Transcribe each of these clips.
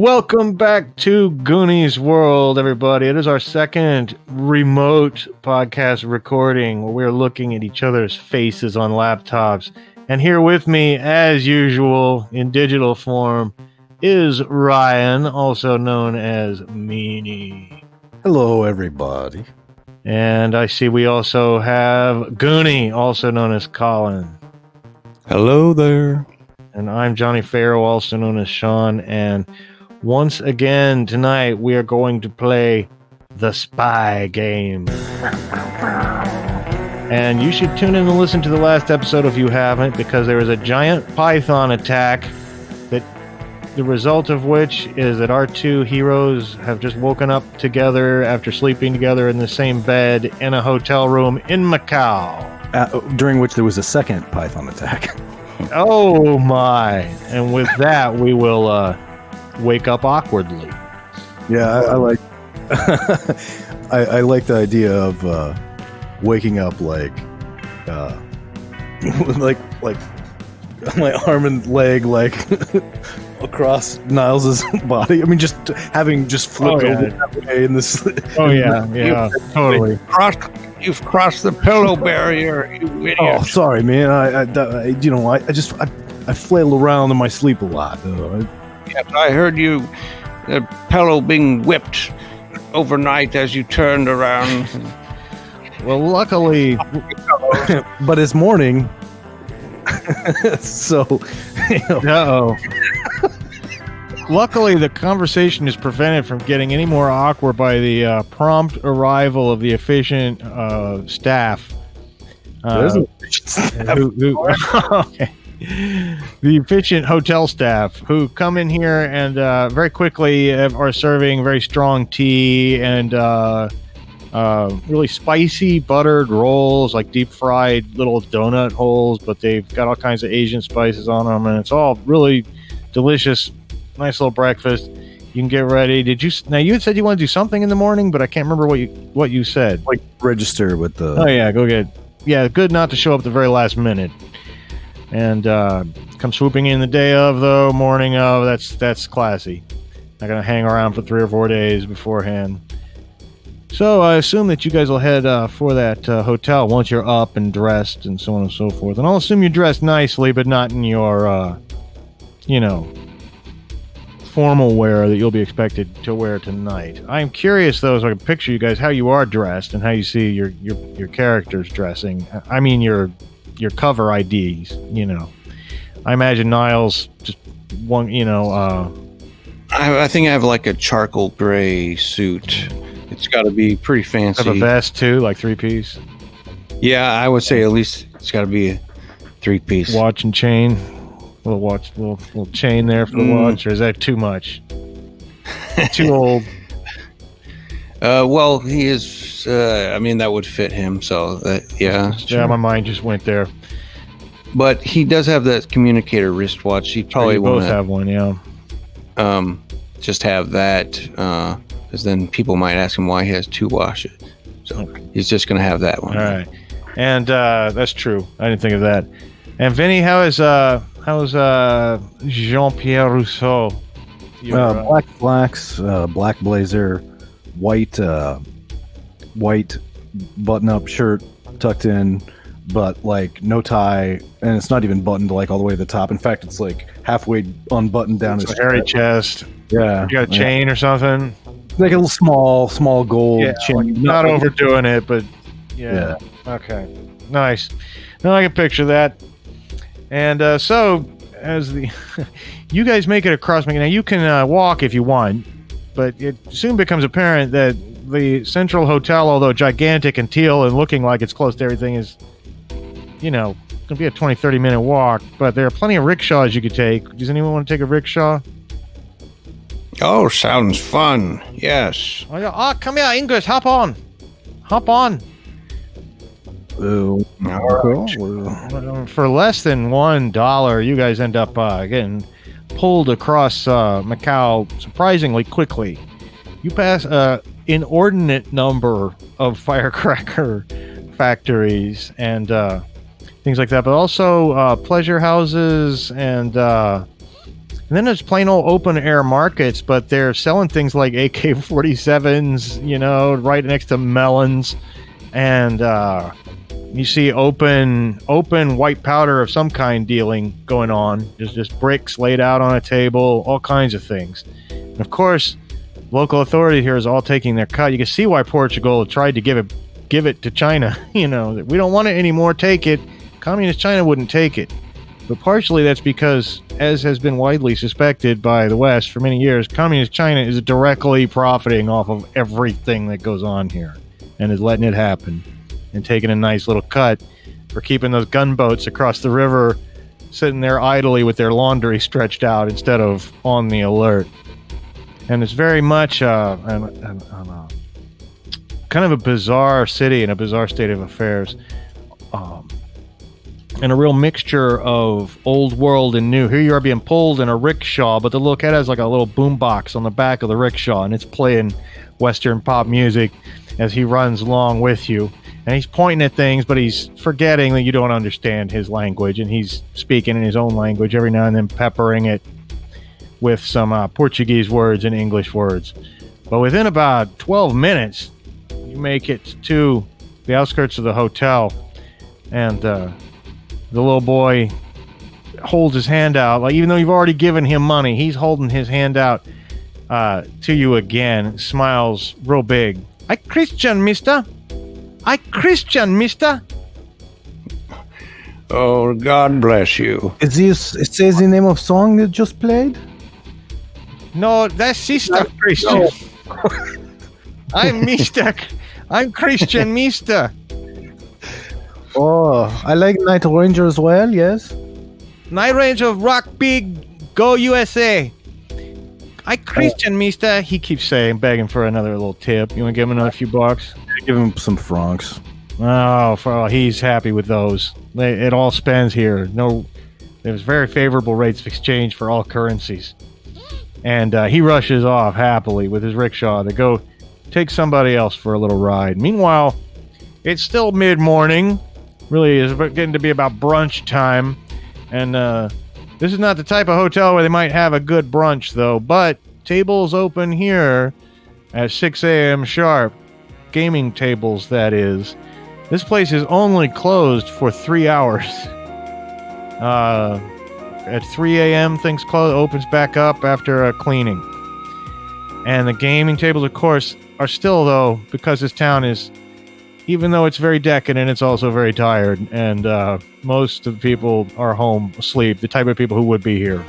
Welcome back to Goonies World, everybody. It is our second remote podcast recording where we're looking at each other's faces on laptops. And here with me, as usual, in digital form, is Ryan, also known as Meanie. Hello, everybody. And I see we also have Goonie, also known as Colin. Hello there. And I'm Johnny Farrow, also known as Sean. And once again, tonight, we are going to play the spy game. And you should tune in and listen to the last episode if you haven't, because there was a giant python attack, that the result of which is that our two heroes have just woken up together after sleeping together in the same bed in a hotel room in Macau. During which there was a second python attack. Oh my. And with that, we will wake up awkwardly. Yeah, I like I like the idea of waking up like my arm and leg like across Niles's body. I mean, just having flipped over that way in this. Oh yeah, totally. You've crossed the pillow barrier, you idiot. Oh, sorry, man. I flail around in my sleep a lot. Yes, I heard you, the pillow being whipped overnight as you turned around. Well, luckily, but it's morning, so uh-oh. Luckily, the conversation is prevented from getting any more awkward by the prompt arrival of the efficient staff. There's an efficient staff. Okay. The efficient hotel staff who come in here and very quickly are serving very strong tea and really spicy buttered rolls, like deep fried little donut holes, but they've got all kinds of Asian spices on them, and it's all really delicious. Nice little breakfast. You can get ready. Now you had said you want to do something in the morning, but I can't remember what you said. Like register with the. Oh yeah, go get. Yeah, good not to show up at the very last minute. And come swooping in the day of, though, morning of. That's classy. Not gonna hang around for 3 or 4 days beforehand. So I assume that you guys will head for that hotel once you're up and dressed and so on and so forth. And I'll assume you're dressed nicely, but not in your, formal wear that you'll be expected to wear tonight. I'm curious, though, so I can picture you guys how you are dressed and how you see your characters dressing. I mean, your cover IDs. I imagine Niles just one. I think I have like a charcoal gray suit. It's got to be pretty fancy. Have a vest too, like 3-piece. Yeah, I would say at least it's got to be a 3-piece. Watch and chain. Little chain there for the watch, or is that too much? Too old. Well, he is. That would fit him. So yeah. Yeah, my mind just went there. But he does have that communicator wristwatch. He probably both have one. Yeah. Just have that, because then people might ask him why he has 2 watches. So he's just going to have that one. All right, and that's true. I didn't think of that. And Vinny, how's Jean-Pierre Rousseau? Black slacks, black blazer, white button-up shirt tucked in, but like no tie, and it's not even buttoned like all the way to the top. In fact, it's like halfway unbuttoned down his hairy chest. Yeah, you got a chain or something? Like a little small gold chain. Not overdoing it, but yeah. Okay, nice. Now I can picture that. And so, as you guys make it across, now you can walk if you want, but it soon becomes apparent that the Central Hotel, although gigantic and teal and looking like it's close to everything, is, going to be a 20-30 minute walk. But there are plenty of rickshaws you could take. Does anyone want to take a rickshaw? Oh, sounds fun. Yes. Oh, yeah. Come here, English. Hop on. Oh, for less than $1, you guys end up getting pulled across Macau surprisingly quickly. You pass an inordinate number of firecracker factories and things like that, but also pleasure houses and And then there's plain old open air markets, but they're selling things like AK-47s, you know, right next to melons. And you see open white powder of some kind dealing going on. There's just bricks laid out on a table, all kinds of things. And of course, local authority here is all taking their cut. You can see why Portugal tried to give it to China. You know, we don't want it anymore, take it. Communist China wouldn't take it. But partially that's because, as has been widely suspected by the West for many years, Communist China is directly profiting off of everything that goes on here and is letting it happen and taking a nice little cut for keeping those gunboats across the river sitting there idly with their laundry stretched out instead of on the alert. And it's very much kind of a bizarre city and a bizarre state of affairs. And a real mixture of old world and new. Here you are being pulled in a rickshaw, but the little cat has like a little boombox on the back of the rickshaw, and it's playing Western pop music as he runs along with you. And he's pointing at things, but he's forgetting that you don't understand his language, and he's speaking in his own language every now and then, peppering it with some Portuguese words and English words. But within about 12 minutes, you make it to the outskirts of the hotel, and the little boy holds his hand out. Like, even though you've already given him money, he's holding his hand out to you again. Smiles real big. I Christian, mister. I Christian, mister. Oh, God bless you. Is this? It says the name of song you just played. No, that's sister Christian. I'm mister. I'm Christian, mister. Oh, I like Night Ranger as well, yes. Night Ranger, rock big, go USA. I Christian, mister. He keeps saying, begging for another little tip. You want to give him another few bucks? Give him some francs. Oh, he's happy with those. It all spends here. There's very favorable rates of exchange for all currencies. And he rushes off happily with his rickshaw to go take somebody else for a little ride. Meanwhile, it's still mid-morning. Really is getting to be about brunch time. And this is not the type of hotel where they might have a good brunch, though. But tables open here at 6 a.m. sharp. Gaming tables, that is. This place is only closed for 3 hours. At 3 a.m., things close, opens back up after cleaning. And the gaming tables, of course, are still, though, because this town is, even though it's very decadent, it's also very tired. And most of the people are home asleep, the type of people who would be here.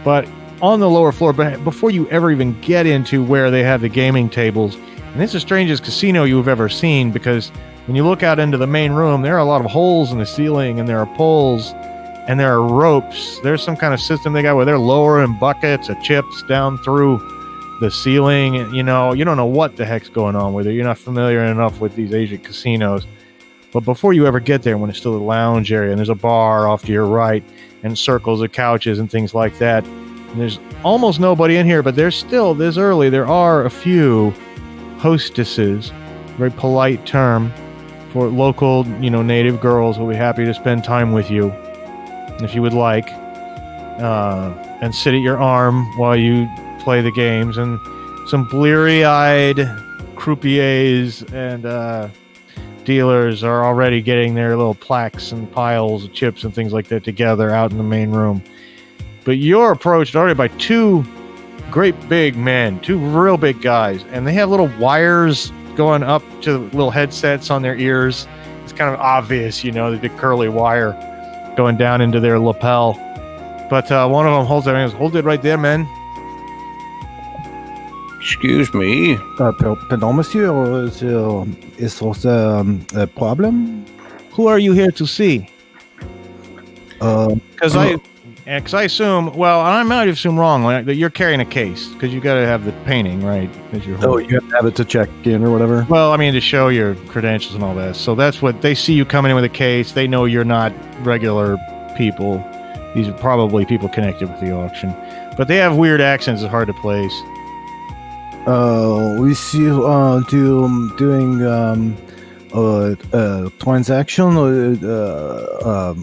But on the lower floor, but before you ever even get into where they have the gaming tables, and it's the strangest casino you've ever seen, because when you look out into the main room, there are a lot of holes in the ceiling, and there are poles, and there are ropes. There's some kind of system they got where they're lowering buckets of chips down through the ceiling. And, you don't know what the heck's going on with it. You're not familiar enough with these Asian casinos. But before you ever get there, when it's still a lounge area, and there's a bar off to your right, and circles of couches and things like that, and there's almost nobody in here, but there's still, this early, there are a few hostesses, very polite term for local, native girls who will be happy to spend time with you if you would like, and sit at your arm while you play the games. And some bleary-eyed croupiers and dealers are already getting their little plaques and piles of chips and things like that together out in the main room. But you're approached already by two great big men, two real big guys, and they have little wires going up to little headsets on their ears. It's kind of obvious, the big curly wire going down into their lapel. But one of them holds their hands. Hold it right there, man. Excuse me. Pardon, monsieur. Is there a problem? Who are you here to see? Because I assume, well, I might assume wrong, that you're carrying a case, because you got to have the painting, right? You have to have it to check in or whatever? Well, to show your credentials and all that. So that's what, they see you coming in with a case. They know you're not regular people. These are probably people connected with the auction. But they have weird accents. It's hard to place. We see you doing transaction,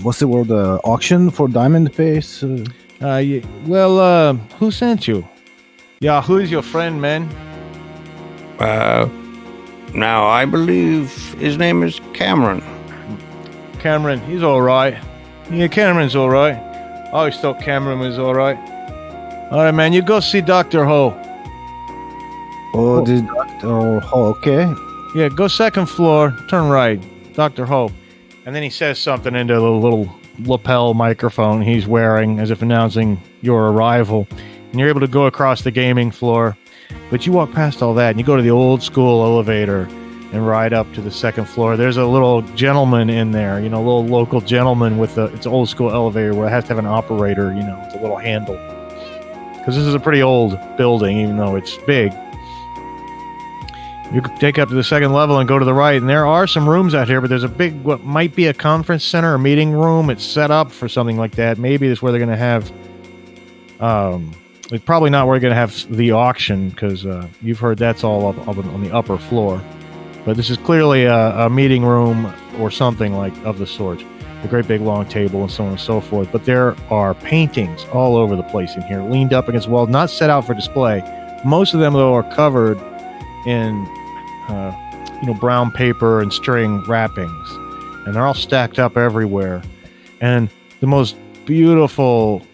what's the word, auction for Diamondface? Who sent you? Yeah, who's your friend, man? Now I believe his name is Cameron. Cameron, he's all right. Yeah, Cameron's all right. I always thought Cameron was all right. All right, man, you go see Dr. Ho. Oh, the doctor. Oh, okay. Yeah, go second floor, turn right, Dr. Ho. And then he says something into the little lapel microphone he's wearing as if announcing your arrival. And you're able to go across the gaming floor. But you walk past all that and you go to the old school elevator and ride up to the second floor. There's a little gentleman in there, a little local gentleman with it's an old school elevator where it has to have an operator, with a little handle. Because this is a pretty old building, even though it's big. You can take up to the second level and go to the right, and there are some rooms out here, but there's a big, what might be a conference center or meeting room. It's set up for something like that. Maybe it's where they're going to have, it's probably not where they're going to have the auction, because you've heard that's all up on the upper floor. But this is clearly a meeting room or something like of the sort. A great big long table and so on and so forth. But there are paintings all over the place in here, leaned up against the wall, not set out for display. Most of them, though, are covered in brown paper and string wrappings, and they're all stacked up everywhere. And the most beautiful,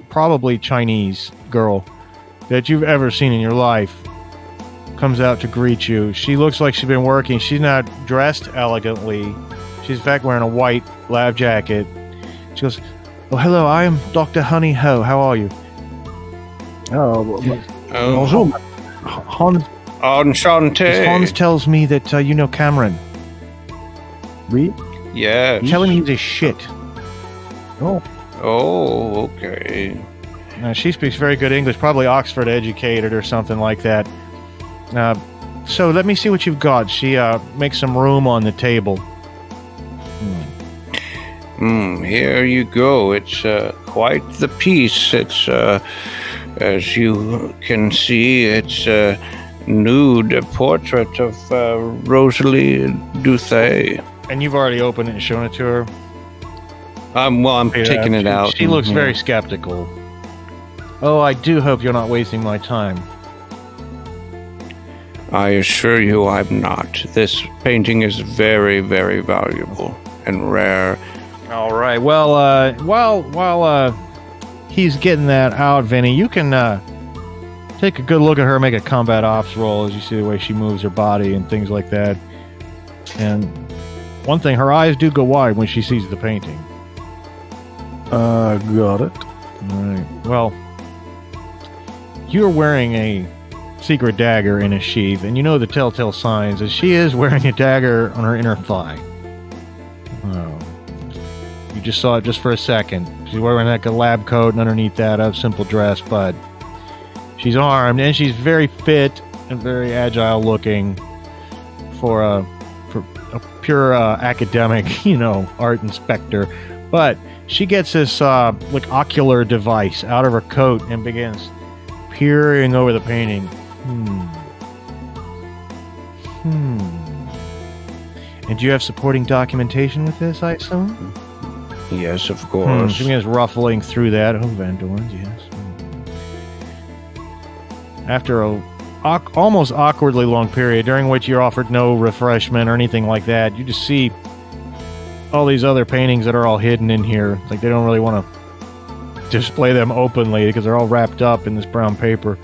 probably Chinese girl that you've ever seen in your life comes out to greet you. She looks like she's been working. She's not dressed elegantly. She's in fact wearing a white lab jacket. She goes, "Oh, hello, I am Dr. Honey Ho. How are you?" Bonjour. Hans Enchanté. Hans tells me that you know Cameron. Oui? Yeah. Tell him he's a shit. Oh. Oh, okay. She speaks very good English, probably Oxford educated or something like that. So let me see what you've got. She makes some room on the table. Here you go. It's quite the piece. It's, as you can see, it's a nude portrait of Rosalie Doucet. And you've already opened it and shown it to her? I'm taking it out. She looks very skeptical. Oh, I do hope you're not wasting my time. I assure you I'm not. This painting is very, very valuable and rare. All right. Well, while he's getting that out, Vinny, you can take a good look at her, make a combat ops roll as you see the way she moves her body and things like that. And one thing, her eyes do go wide when she sees the painting. Got it. All right. Well, you're wearing a secret dagger in a sheath, and you know the telltale signs as she is wearing a dagger on her inner thigh. Oh. You just saw it just for a second. She's wearing like a lab coat, and underneath that a simple dress, but she's armed, and she's very fit and very agile looking for a pure academic, art inspector. But she gets this like ocular device out of her coat and begins peering over the painting. And do you have supporting documentation with this, I assume? Yes, of course. She begins ruffling through that. Oh, Van Dorn's, yes. After a almost awkwardly long period during which you're offered no refreshment or anything like that, you just see all these other paintings that are all hidden in here. It's like they don't really want to display them openly because they're all wrapped up in this brown paper.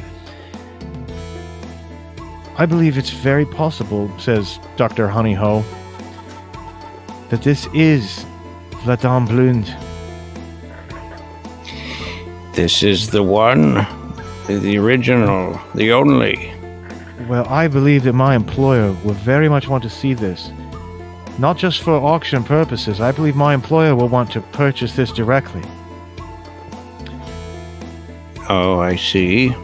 I believe it's very possible, says Dr. Honeyho, that this is La Dame Blonde. This is the one, the original, the only. Well, I believe that my employer will very much want to see this. Not just for auction purposes. I believe my employer will want to purchase this directly. Oh, I see.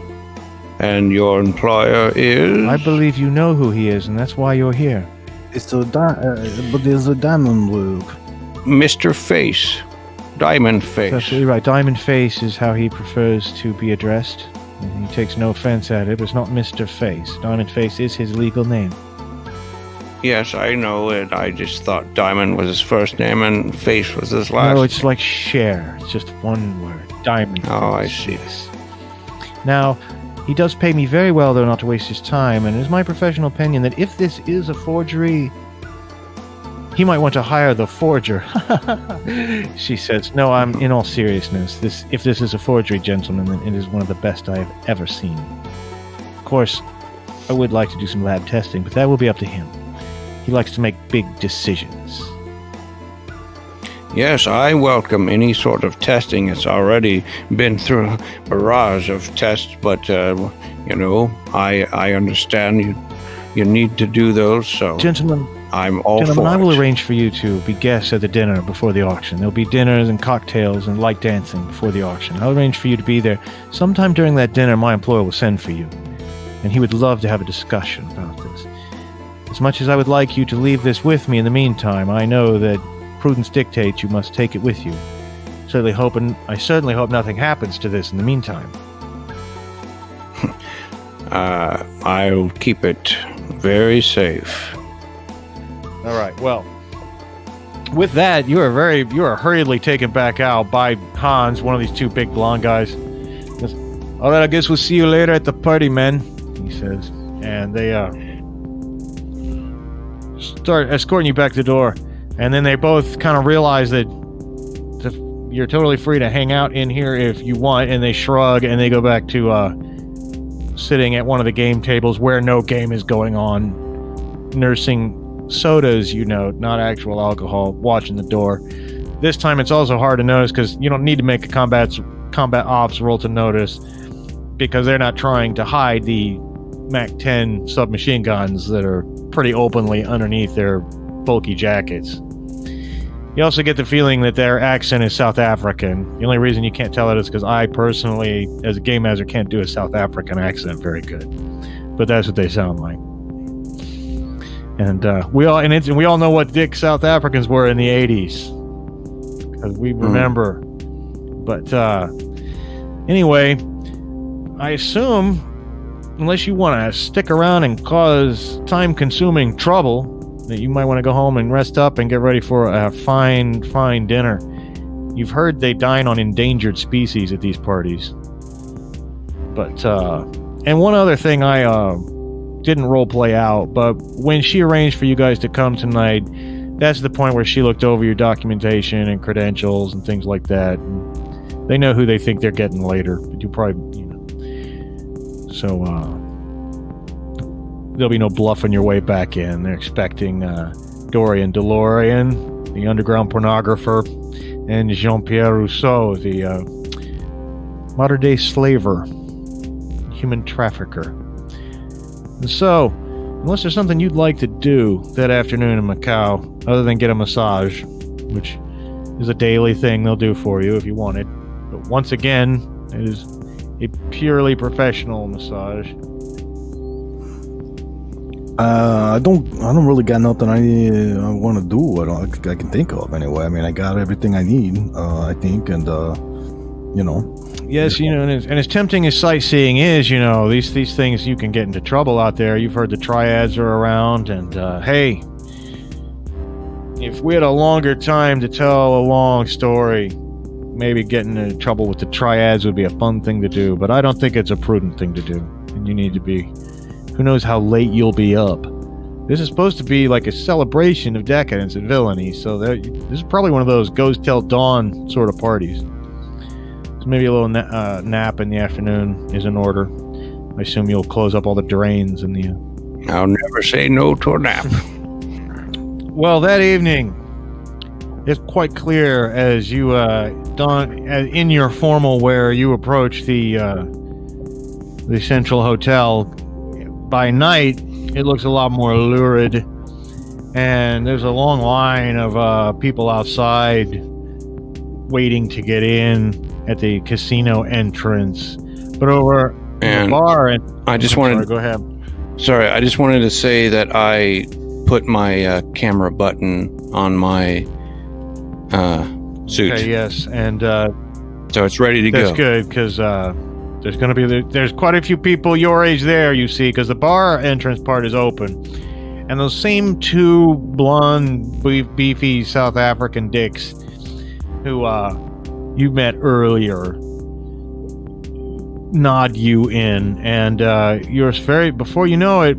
And your employer is? I believe you know who he is, and that's why you're here. It's but there's a diamond loop. Mr. Face. Diamondface. That's absolutely right. Diamondface is how he prefers to be addressed. And he takes no offense at it, but it's not Mr. Face. Diamondface is his legal name. Yes, I know it. I just thought Diamond was his first name and Face was his last. No, it's like share. It's just one word. Diamond. Oh, I see. Now, he does pay me very well, though, not to waste his time, and it is my professional opinion that if this is a forgery, he might want to hire the forger. She says, no, I'm in all seriousness. If this is a forgery, gentlemen, then it is one of the best I have ever seen. Of course, I would like to do some lab testing, but that will be up to him. He likes to make big decisions. Yes, I welcome any sort of testing. It's already been through a barrage of tests, but, I understand you need to do those, so... Gentlemen, I'm all for it. I will arrange for you to be guests at the dinner before the auction. There'll be dinners and cocktails and light dancing before the auction. I'll arrange for you to be there. Sometime during that dinner, my employer will send for you, and he would love to have a discussion about this. As much as I would like you to leave this with me in the meantime, I know that prudence dictates you must take it with you. I certainly hope nothing happens to this in the meantime. I'll keep it very safe. All right. Well, with that, you are hurriedly taken back out by Hans, one of these two big blonde guys. Goes, all right, I guess we'll see you later at the party, men, he says. And they start escorting you back to the door. And then they both kind of realize that you're totally free to hang out in here if you want. And they shrug and they go back to sitting at one of the game tables where no game is going on, nursing sodas, not actual alcohol, watching the door. This time it's also hard to notice because you don't need to make a combat ops roll to notice, because they're not trying to hide the MAC-10 submachine guns that are pretty openly underneath their bulky jackets. You also get the feeling that their accent is South African. The only reason you can't tell it is because I personally, as a game master, can't do a South African accent very good, but that's what they sound like. And we all know what dick South Africans were in the 80s, because we remember. But anyway, I assume, unless you want to stick around and cause time-consuming trouble, that you might want to go home and rest up and get ready for a fine dinner. You've heard they dine on endangered species at these parties. But and one other thing I didn't role play out, but when she arranged for you guys to come tonight, that's the point where she looked over your documentation and credentials and things like that. And they know who they think they're getting later, but you probably, so there'll be no bluffing your way back in. They're expecting Dorian, DeLorean, the underground pornographer, and Jean-Pierre Rousseau, the modern-day slaver, human trafficker. And so, unless there's something you'd like to do that afternoon in Macau, other than get a massage, which is a daily thing they'll do for you if you wanted. But once again, it is a purely professional massage. I don't really got nothing I want to do. I can think of anyway. I mean, I got everything I need, I think, and Yes, and as tempting as sightseeing is, these things, you can get into trouble out there. You've heard the triads are around, and hey, if we had a longer time to tell a long story, maybe getting into trouble with the triads would be a fun thing to do, but I don't think it's a prudent thing to do, and you need to be, who knows how late you'll be up. This is supposed to be like a celebration of decadence and villainy, so this is probably one of those goes till dawn sort of parties. Maybe a little nap in the afternoon is in order. I assume you'll close up all the drains in the... I'll never say no to a nap. Well, that evening, it's quite clear as you don in your formal wear, you approach the Central Hotel. By night, it looks a lot more lurid, and there's a long line of people outside waiting to get in at the casino entrance. But over the bar, and I just wanted. Go ahead. Sorry, I just wanted to say that I put my camera button on my suit. Okay, yes, and so it's ready to go. That's good, because there's going to be there's quite a few people your age there. You see, because the bar entrance part is open, And those same two blonde, beefy South African dicks who you met earlier nod you in, and you're very, before you know it,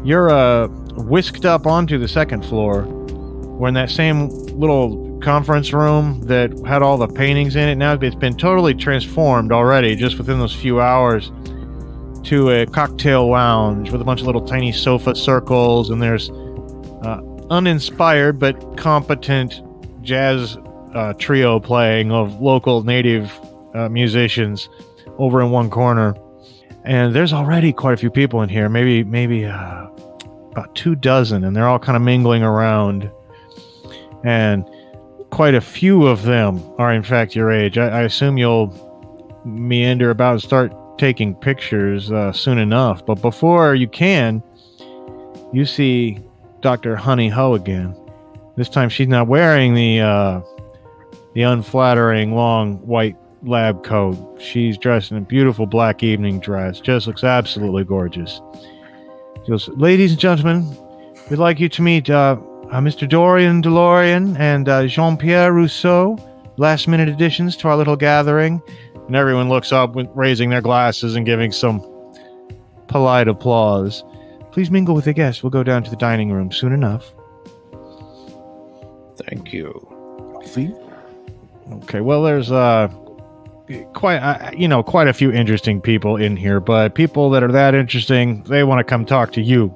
you're whisked up onto the second floor. We're in that same little conference room that had all the paintings in it. Now it's been totally transformed already, just within those few hours, to a cocktail lounge with a bunch of little tiny sofa circles, and there's uninspired but competent jazz trio playing of local native musicians over in one corner. And there's already quite a few people in here, maybe about 24, and they're all kind of mingling around. And quite a few of them are, in fact, your age. I assume you'll meander about and start taking pictures soon enough. But before you can, you see Dr. Honey Ho again. This time she's not wearing the unflattering long white lab coat. She's dressed in a beautiful black evening dress. Just looks absolutely gorgeous. She goes, "Ladies and gentlemen, we'd like you to meet Mr. Dorian DeLorean and Jean-Pierre Rousseau, last-minute additions to our little gathering." And everyone looks up, raising their glasses and giving some polite applause. "Please mingle with the guests. We'll go down to the dining room soon enough." Thank you. See? Okay, well, there's quite a few interesting people in here, but people that are that interesting, they want to come talk to you.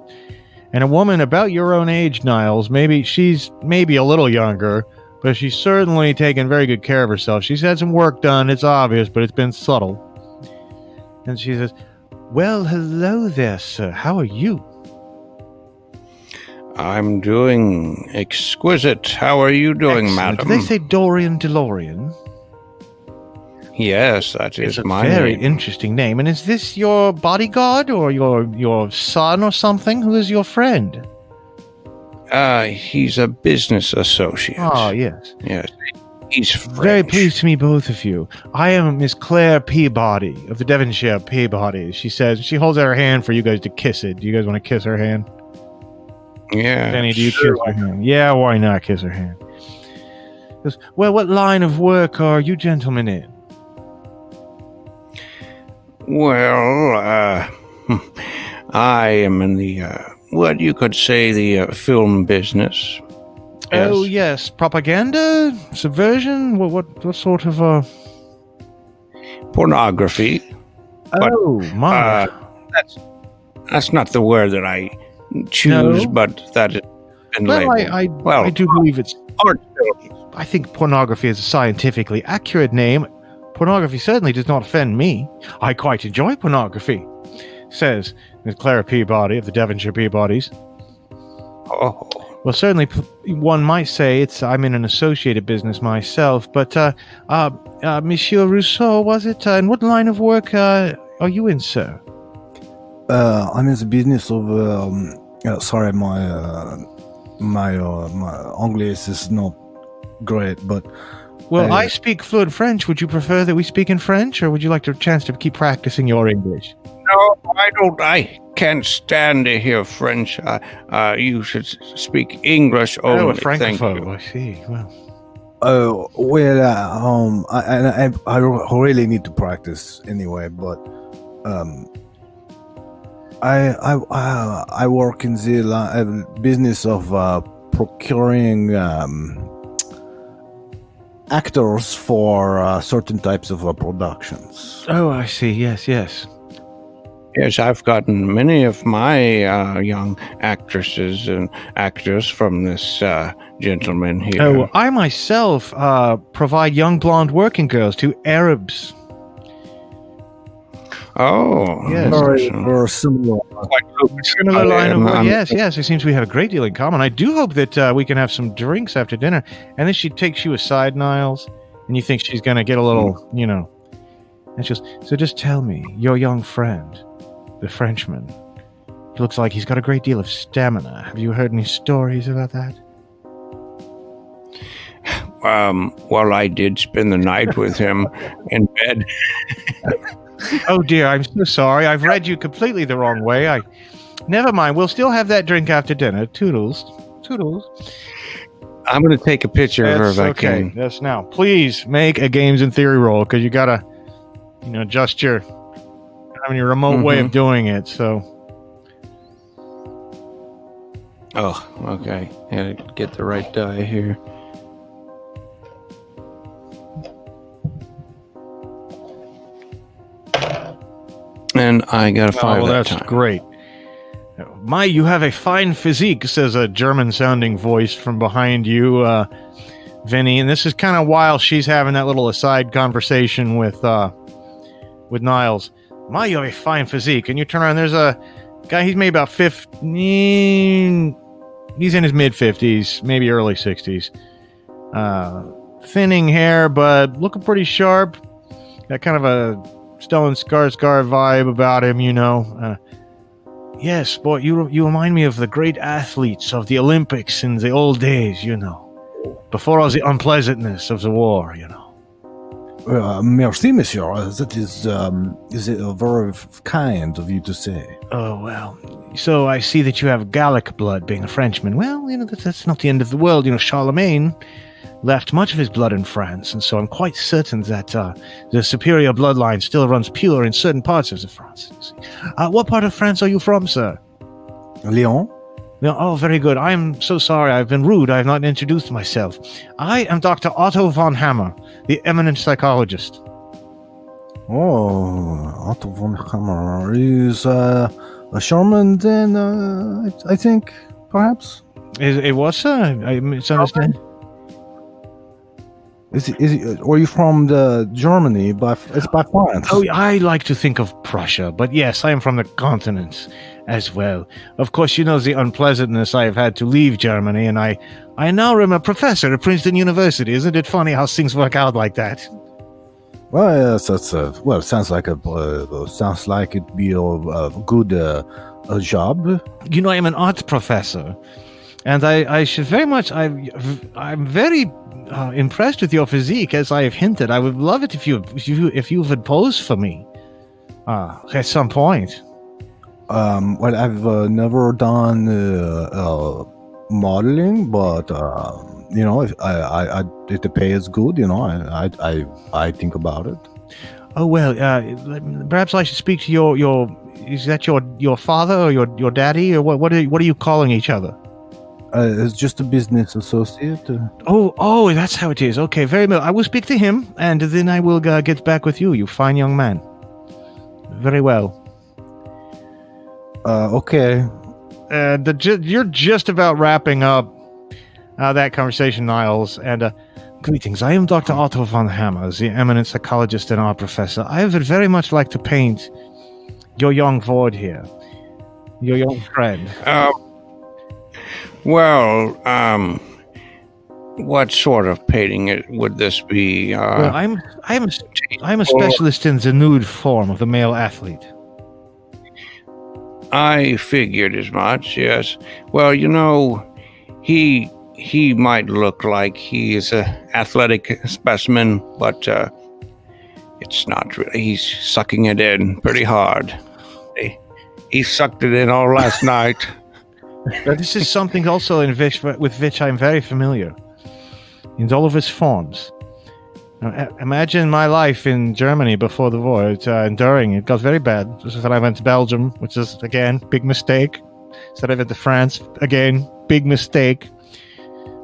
And a woman about your own age, Niles, she's maybe a little younger, but she's certainly taken very good care of herself. She's had some work done, it's obvious, but it's been subtle. And she says, "Well, hello there, sir. How are you?" I'm doing exquisite. How are you doing, Excellent. madam? Did they say Dorian DeLorean? Yes, that is It's a my very name. interesting name. And is this your bodyguard or your son or something? Who is your friend? He's a business associate. Ah, yes. Yes, he's French. Very pleased to meet both of you. I am Miss Claire Peabody of the Devonshire Peabodys. She says, she holds out her hand for you guys to kiss it. Do you guys want to kiss her hand? Yeah. Penny, do you kiss her hand? Yeah, why not kiss her hand? She goes, "Well, what line of work are you gentlemen in?" Well, I am in the, what you could say, the film business. Oh, yes. Propaganda? Subversion? What sort of, Pornography. But, Oh, my. That's not the word that I choose, No? but that has been Well, labeled. I do believe it's... Art film. I think pornography is a scientifically accurate name. Pornography certainly does not offend me. I quite enjoy pornography, says Miss Clara Peabody of the Devonshire Peabodys. Oh, Well, certainly one might say I'm in an associated business myself, but Monsieur Rousseau, was it? And what line of work are you in, sir? I'm in the business of. Sorry, my English is not great, but. Well, I speak fluent French. Would you prefer that we speak in French, or would you like a chance to keep practicing your English? no, I don't. I can't stand to hear French. You should speak English only. Oh, a Thank francophone. you. I see. Well, I really need to practice anyway. But I work in the business of procuring actors for certain types of productions. oh, I see. Yes. Yes, I've gotten many of my young actresses and actors from this gentleman here. Oh, I myself provide young blonde working girls to Arabs. Oh, Yes. Very similar. Similar line of work. I'm- Yes. It seems we have a great deal in common. I do hope that we can have some drinks after dinner. And then she takes you aside, Niles, and you think she's going to get a little, and she goes, "So just tell me, your young friend, the Frenchman, he looks like he's got a great deal of stamina. Have you heard any stories about that?" Well, I did spend the night with him in bed. Oh dear, I'm so sorry. I've read you completely the wrong way. Never mind. We'll still have that drink after dinner. Toodles. I'm going to take a picture of her if I can. Yes, now. Please make a games in theory roll, because you got to, adjust your remote way of doing it, so. Oh, okay. Had to get the right die here. And I got a 5 that that's time. Great. My, you have a fine physique, says a German-sounding voice from behind you, Vinny. And this is kind of while she's having that little aside conversation with Niles. My, you have a fine physique. And you turn around, there's a guy, he's maybe about 15... He's in his mid-50s, maybe early 60s. Thinning hair, but looking pretty sharp. Got kind of a Stellan Skarsgård vibe about him, Yes, boy, you remind me of the great athletes of the Olympics in the old days, before all the unpleasantness of the war, Merci, monsieur. That is very kind of you to say. Oh, well, so I see that you have Gallic blood, being a Frenchman. Well, that's not the end of the world. Charlemagne left much of his blood in France, and so I'm quite certain that the superior bloodline still runs pure in certain parts of France. What part of France are you from, sir? Lyon. Oh, very good. I'm so sorry. I've been rude. I have not introduced myself. I am Dr. Otto von Hammer, the eminent psychologist. Oh, Otto von Hammer is a Sherman, then, I think, perhaps? It was, sir? I misunderstand. Is it, or are you from Germany? It's by France. Oh, I like to think of Prussia, but yes, I am from the continent as well. Of course, the unpleasantness I have had to leave Germany, and I now am a professor at Princeton University. Isn't it funny how things work out like that? Well, yes, that's sounds like it'd be a good job. I am an art professor, and I should very much. I'm very impressed with your physique, as I have hinted. I would love it if you would pose for me at some point. Well, I've never done modeling, but if the pay is good, I think about it. Oh well, perhaps I should speak to your. Is that your father or your daddy, or what are you calling each other? It's just a business associate. Oh, that's how it is. Okay, very well. I will speak to him, and then I will get back with you. You fine young man. Very well. Okay. You're just about wrapping up that conversation, Niles. And greetings. I am Dr. Otto von Hammer, the eminent psychologist and art professor. I would very much like to paint your young Vord here, your young friend. What sort of painting would this be? Well, I'm a specialist in the nude form of the male athlete. I figured as much, yes. Well, he might look like he is an athletic specimen, but it's not really. He's sucking it in pretty hard. He sucked it in all last night. This is something also with which I'm very familiar, in all of its forms. Now, imagine my life in Germany before the war. During it got very bad. This is when I went to Belgium, which is, again, big mistake. Instead I went to France, again, big mistake.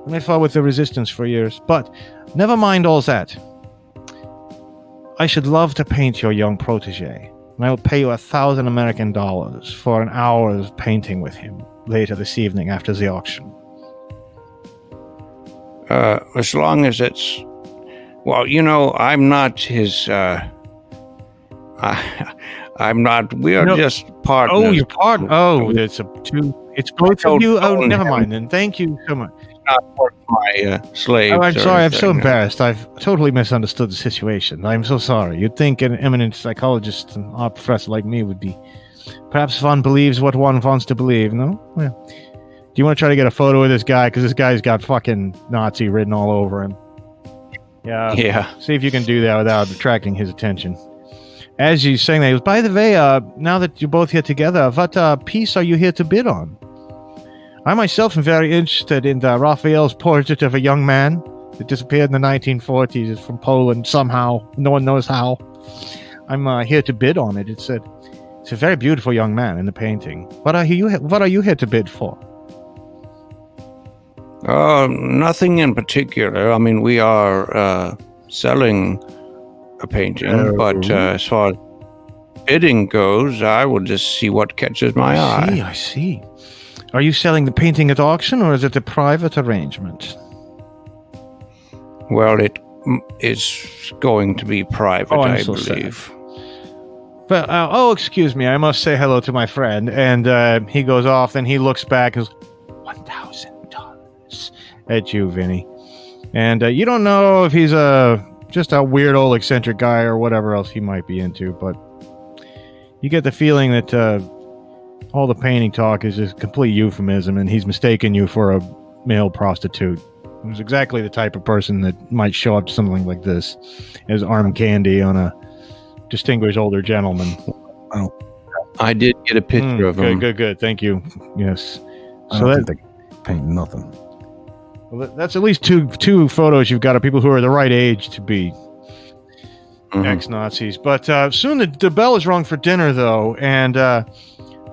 And I fought with the resistance for years. But never mind all that. I should love to paint your young protege. And I will pay you $1,000 American for an hour of painting with him later this evening after the auction. As long as it's... Well, I'm not his... I'm not... We are just partners. Oh, you're partner. Oh, it's both of you? Oh, never mind then. Thank you so much. Not work my slaves. Oh, I'm sorry. I'm so embarrassed. I've totally misunderstood the situation. I'm so sorry. You'd think an eminent psychologist and art professor like me would be... Perhaps one believes what one wants to believe, no? Well, do you want to try to get a photo of this guy? Because this guy's got fucking Nazi written all over him. Yeah. Yeah. See if you can do that without attracting his attention. as he's saying that, he goes, by the way, now that you're both here together, what piece are you here to bid on? I myself am very interested in Raphael's portrait of a young man that disappeared in the 1940s. It's from Poland somehow. No one knows how. I'm here to bid on it. It's a very beautiful young man in the painting. What are you here to bid for? Nothing in particular. I mean, we are selling a painting, but as far as bidding goes, I will just see what catches my eye. I see. Are you selling the painting at auction, or is it a private arrangement? Well, it is going to be private, I believe. Well, excuse me, I must say hello to my friend. And he goes off, and he looks back and goes, $1,000 at you, Vinny. And you don't know if he's just a weird old eccentric guy or whatever else he might be into, but you get the feeling that all the painting talk is just complete euphemism, and he's mistaken you for a male prostitute. Who's exactly the type of person that might show up to something like this as arm candy on a distinguished older gentleman. Oh, I did get a picture of him. Good. Thank you. Yes. So that they paint nothing. Well, that's at least two photos you've got of people who are the right age to be ex-Nazis. But soon the bell is rung for dinner, though, and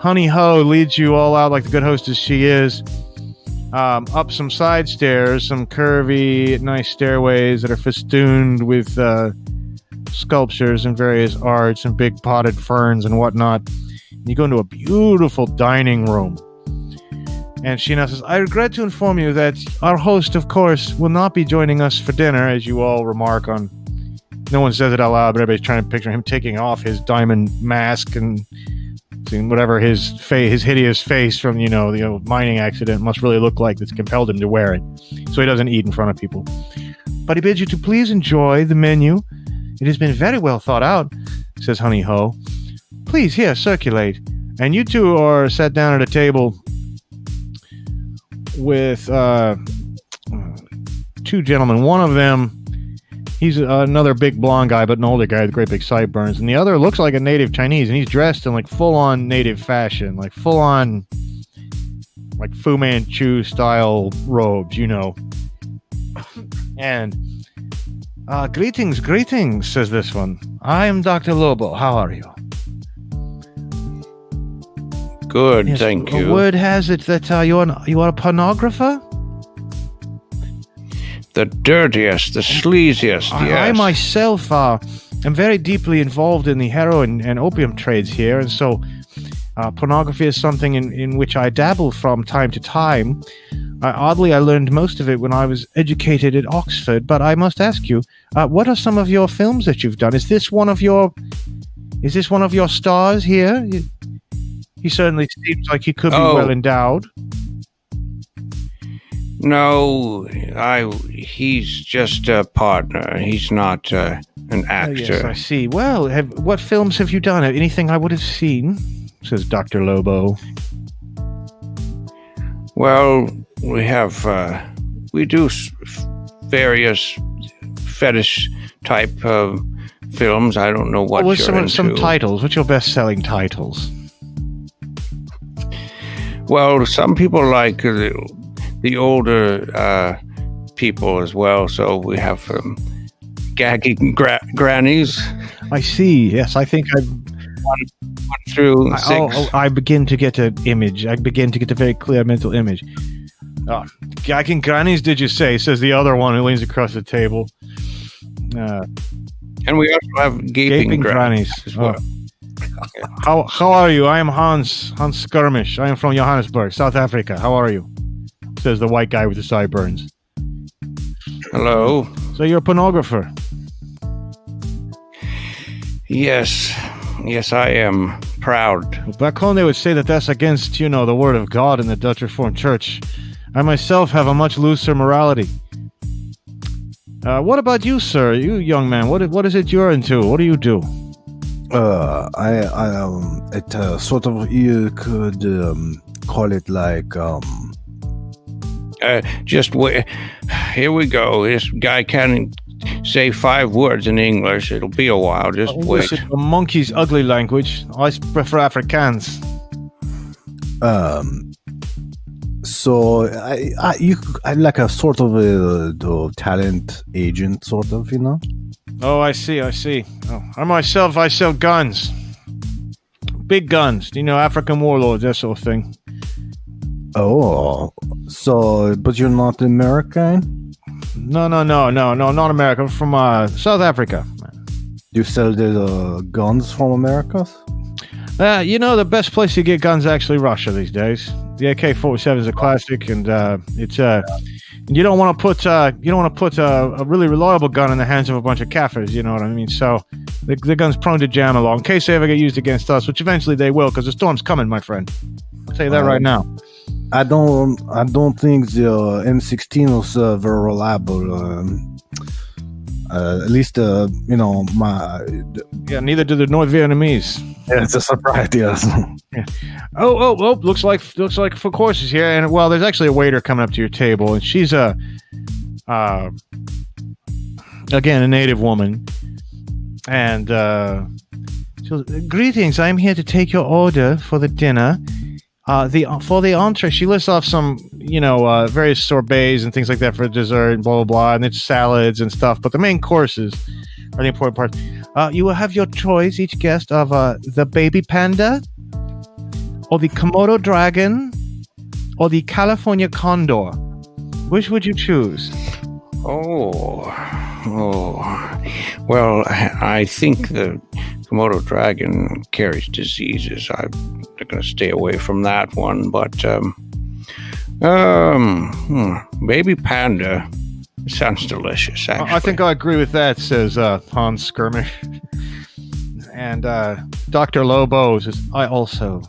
Honey Ho leads you all out like the good hostess she is. Up some side stairs, some curvy, nice stairways that are festooned with sculptures and various arts and big potted ferns and whatnot. You go into a beautiful dining room. And she now says, I regret to inform you that our host, of course, will not be joining us for dinner, as you all remark on. No one says it out loud, but everybody's trying to picture him taking off his diamond mask and whatever his hideous face from, the mining accident must really look like that's compelled him to wear it. So he doesn't eat in front of people. But he bids you to please enjoy the menu. It has been very well thought out, says Honey Ho. Please, here, circulate. And you two are sat down at a table with two gentlemen. One of them, he's another big blonde guy, but an older guy with great big sideburns. And the other looks like a native Chinese, and he's dressed in like full-on native fashion, like full-on like Fu Manchu style robes, And greetings, says this one. I am Dr. Lobo. How are you? Good, yes, thank you. Word has it that you are a pornographer? The dirtiest, the sleaziest, yes. I myself am very deeply involved in the heroin and opium trades here, and so pornography is something in which I dabble from time to time. Oddly, I learned most of it when I was educated at Oxford, but I must ask you, what are some of your films that you've done? Is this one of your stars here? He certainly seems like he could be well endowed. No, he's just a partner. He's not an actor. Yes, I see. Well, what films have you done? Anything I would have seen? Says Dr. Lobo. Well, we do various fetish type of films. I don't know what you're into. Some titles. What's your best-selling titles? Well, some people like the older people as well. So we have gagging grannies. I see. Yes, I think I've gone through six. I begin to get an image. I begin to get a very clear mental image. Gagging grannies, did you say? Says the other one who leans across the table. And we also have gaping grannies as well. How are you? I am Hans Skirmish. I am from Johannesburg, South Africa. How are you? Says the white guy with the sideburns. Hello. So you're a pornographer? Yes, I am proud. Back home they would say that that's against, the word of God in the Dutch Reformed Church. I myself have a much looser morality. What about you, sir? You young man, what is it you're into? What do you do? Sort of, you could call it like just wait. Here we go. This guy say 5 words in English. It'll be a while. Just wait. Listen, a monkey's ugly language. I prefer Afrikaans. So I like a sort of a talent agent, sort of, you know. Oh, I see. Oh, I sell guns. Big guns. You know, African warlords, that sort of thing. Oh, so but you're not American? No, not America. I'm from South Africa. You sell the guns from America? You know, the best place to get guns is actually Russia these days. The AK-47 is a classic, and it's you don't want to put a really reliable gun in the hands of a bunch of kafirs. You know what I mean? So the gun's prone to jam along in case they ever get used against us, which eventually they will, because the storm's coming, my friend. I'll tell you that right now. I don't think the M16 was very reliable. At least you know my. Neither do the North Vietnamese. Yeah, it's a surprise. Yes. Yeah. Oh! Looks like for courses here, and well, there's actually a waiter coming up to your table, and she's again a native woman, and she goes, "Greetings! I'm here to take your order for the dinner. For the entree, she lists off some, various sorbets and things like that for dessert and blah, blah, blah. And it's salads and stuff. But the main courses are the important part. You will have your choice, each guest, of the baby panda or the Komodo dragon or the California condor. Which would you choose? Oh. Well, I think the Komodo dragon carries diseases. I'm going to stay away from that one. But baby panda sounds delicious. Actually. I think I agree with that, says Hans Skirmish. And Dr. Lobo says, I also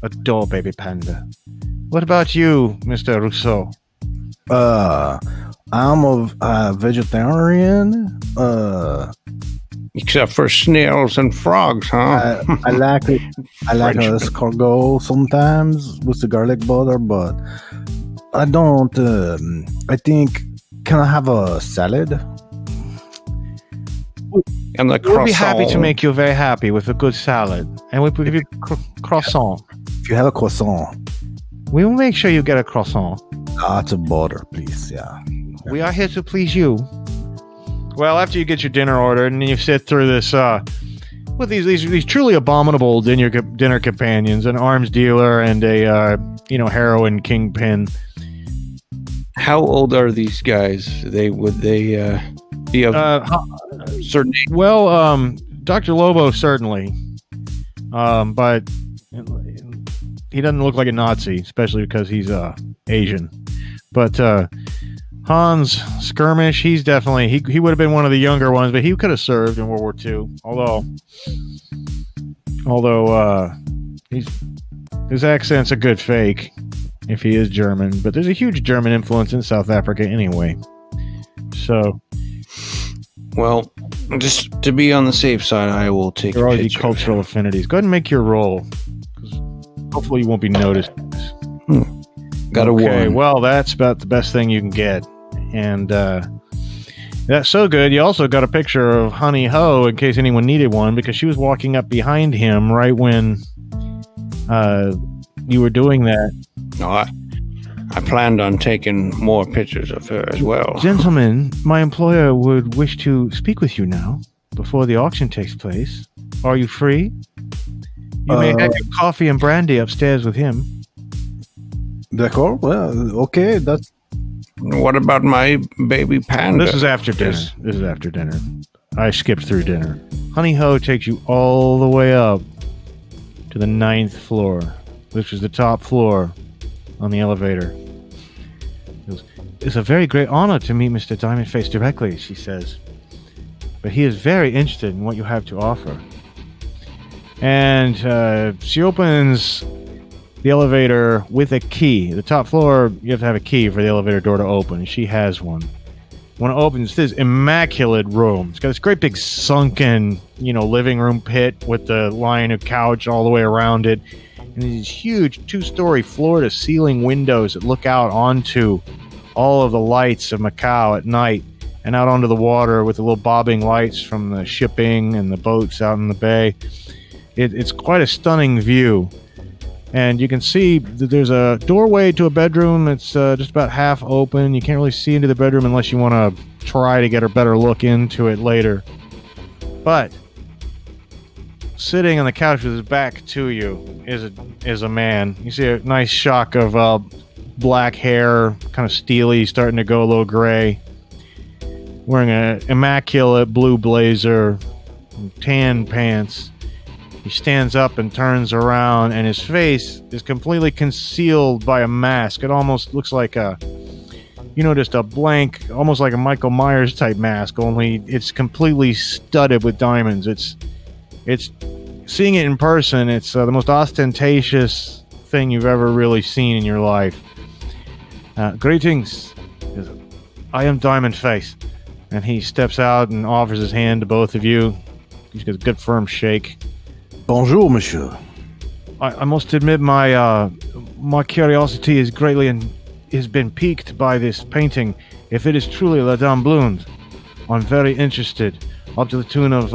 adore baby panda. What about you, Mr. Rousseau? I'm a vegetarian. Except for snails and frogs, huh? I like it. I like escargot sometimes with the garlic butter, but I don't. I think. Can I have a salad? And the croissant. We'll be happy to make you very happy with a good salad, and we'll give you croissant. If you have a croissant, we will make sure you get a croissant. Lots of butter, please. Yeah. We are here to please you. Well, after you get your dinner ordered and you sit through this, with these truly abominable dinner companions, an arms dealer and a heroin kingpin. How old are these guys? Would they be of certain age? Well, Dr. Lobo certainly, but he doesn't look like a Nazi, especially because he's Asian. But Hans Skirmish, he's definitely he would have been one of the younger ones, but he could have served in World War II. Although his accent's a good fake if he is German, but there's a huge German influence in South Africa anyway. So, well, just to be on the safe side, I will take. There are the cultural affinities. Go ahead and make your roll. Hopefully, you won't be noticed. Got a okay, one. Well, that's about the best thing you can get. And that's so good. You also got a picture of Honey Ho in case anyone needed one, because she was walking up behind him right when you were doing that. No, I planned on taking more pictures of her as well. Gentlemen, my employer would wish to speak with you now before the auction takes place. Are you free? You may have your coffee and brandy upstairs with him. D'accord. Well, okay. That's. What about my baby panda? This is after dinner. I skipped through dinner. Honey Ho takes you all the way up to the 9th floor, which is the top floor on the elevator. It's a very great honor to meet Mr. Diamondface directly, she says. But he is very interested in what you have to offer. And she opens the elevator with a key. The top floor, you have to have a key for the elevator door to open. She has one. When it opens, this immaculate room. It's got this great big sunken, living room pit with the line of couch all the way around it. And these huge 2-story floor-to-ceiling windows that look out onto all of the lights of Macau at night. and out onto the water with the little bobbing lights from the shipping and the boats out in the bay. It's quite a stunning view. And you can see that there's a doorway to a bedroom. It's just about half open. You can't really see into the bedroom unless you want to try to get a better look into it later. But sitting on the couch with his back to you is a man. You see a nice shock of black hair, kind of steely, starting to go a little gray. Wearing an immaculate blue blazer, tan pants. He stands up and turns around, and his face is completely concealed by a mask. It almost looks like just a blank, almost like a Michael Myers type mask, only it's completely studded with diamonds. It's seeing it in person, it's the most ostentatious thing you've ever really seen in your life. Greetings. I am Diamondface. And he steps out and offers his hand to both of you. He's got a good firm shake. Bonjour, monsieur. I must admit my curiosity is greatly has been piqued by this painting. If it is truly La Dame Blonde, I'm very interested. Up to the tune of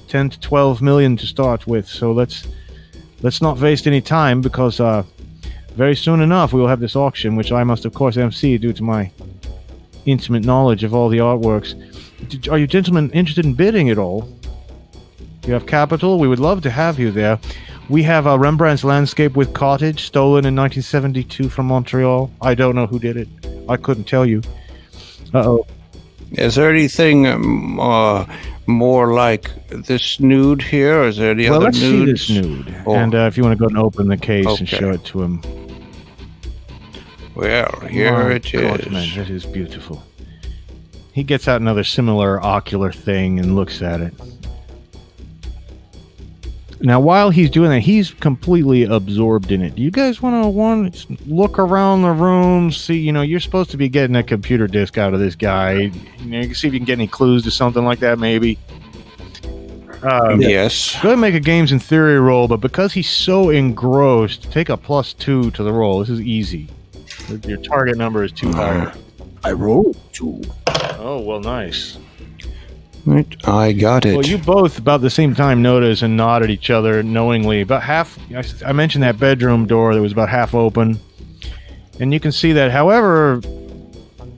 10 to 12 million to start with. So let's not waste any time, because very soon enough we will have this auction, which I must of course MC due to my intimate knowledge of all the artworks. Are you gentlemen interested in bidding at all? You have capital? We would love to have you there. We have Rembrandt's Landscape with Cottage, stolen in 1972 from Montreal. I don't know who did it. I couldn't tell you. Uh-oh. Is there anything more like this nude here, or is there any other let's nudes? See this nude. Oh. And if you want to go and open the case and show it to him. Well, here it is. God, man, that is beautiful. He gets out another similar ocular thing and looks at it. Now, while he's doing that, he's completely absorbed in it. Do you guys want to look around the room? See, you're supposed to be getting a computer disk out of this guy. You can see if you can get any clues to something like that, maybe. Yes. Go ahead and make a games in theory roll, but because he's so engrossed, take a +2 to the roll. This is easy. Your target number is too high. I rolled 2. Oh, well, nice. Right, I got it. Well, you both, about the same time, notice and nod at each other knowingly. About half, I mentioned that bedroom door that was about half open. And you can see that, however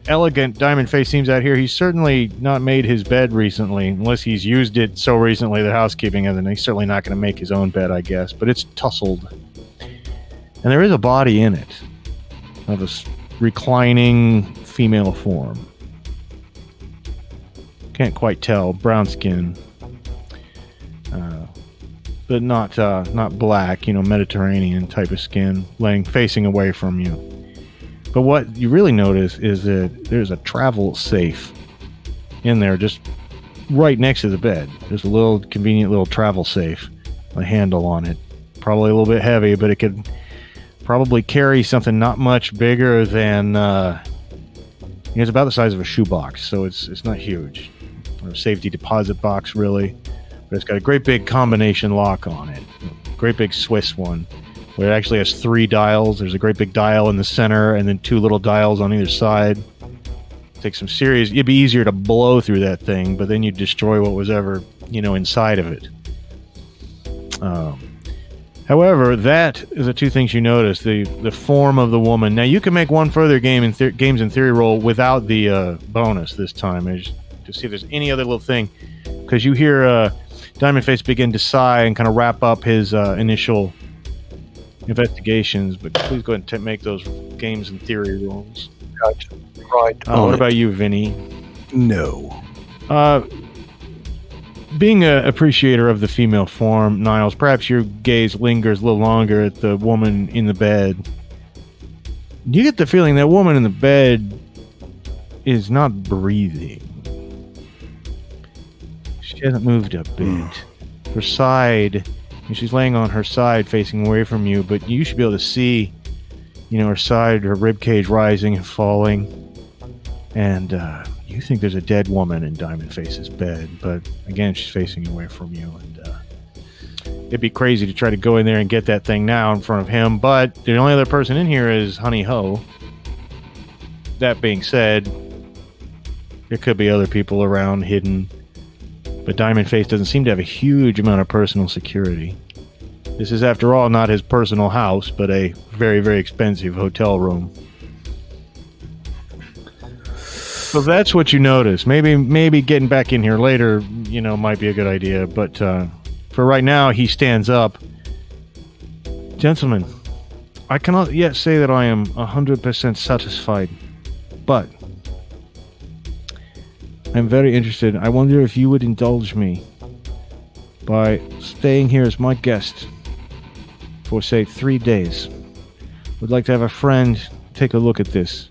elegant Diamondface seems out here, he's certainly not made his bed recently, unless he's used it so recently that housekeeping hasn't. He's certainly not going to make his own bed, I guess. But it's tussled. And there is a body in it, of a reclining female form. Can't quite tell. Brown skin, but not black. Mediterranean type of skin, facing away from you. But what you really notice is that there's a travel safe in there, just right next to the bed. There's a little convenient little travel safe, a handle on it. Probably a little bit heavy, but it could probably carry something not much bigger than. It's about the size of a shoebox, so it's not huge. Or a safety deposit box, really. But it's got a great big combination lock on it. Great big Swiss one. Where it actually has 3 dials. There's a great big dial in the center, and then 2 little dials on either side. Take some serious... It'd be easier to blow through that thing, but then you'd destroy what was ever, inside of it. However, that is the 2 things you notice. The form of the woman. Now, you can make one further games in theory roll without the bonus this time. To see if there's any other little thing. Because you hear Diamondface begin to sigh and kind of wrap up his initial investigations. But please go ahead and make those games in theory rolls. Gotcha. Right. What about you, Vinny? No. Being an appreciator of the female form, Niles, perhaps your gaze lingers a little longer at the woman in the bed. You get the feeling that woman in the bed is not breathing. She hasn't moved a bit. Her side, she's laying on her side facing away from you, but you should be able to see, her side, her ribcage rising and falling. And you think there's a dead woman in Diamondface's bed, but again, she's facing away from you. And it'd be crazy to try to go in there and get that thing now in front of him, but the only other person in here is Honey Ho. That being said, There could be other people around hidden. But Diamondface doesn't seem to have a huge amount of personal security. This is, after all, not his personal house, but a very, very expensive hotel room. So that's what you notice. Maybe getting back in here later, might be a good idea. But for right now, he stands up. Gentlemen, I cannot yet say that I am 100% satisfied, but I'm very interested. I wonder if you would indulge me by staying here as my guest for, say, 3 days. Would like to have a friend take a look at this.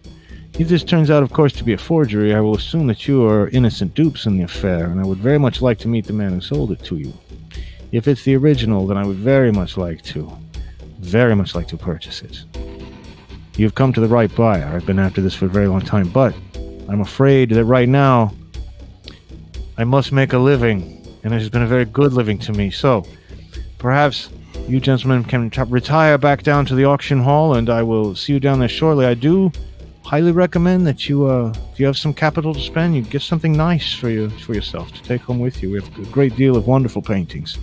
If this turns out, of course, to be a forgery, I will assume that you are innocent dupes in the affair, and I would very much like to meet the man who sold it to you. If it's the original, then I would very much like to purchase it. You've come to the right buyer. I've been after this for a very long time, but I'm afraid that right now I must make a living, and it has been a very good living to me. So perhaps you gentlemen can retire back down to the auction hall, and I will see you down there shortly. I do highly recommend that you, if you have some capital to spend, you get something nice for yourself to take home with you. We have a great deal of wonderful paintings.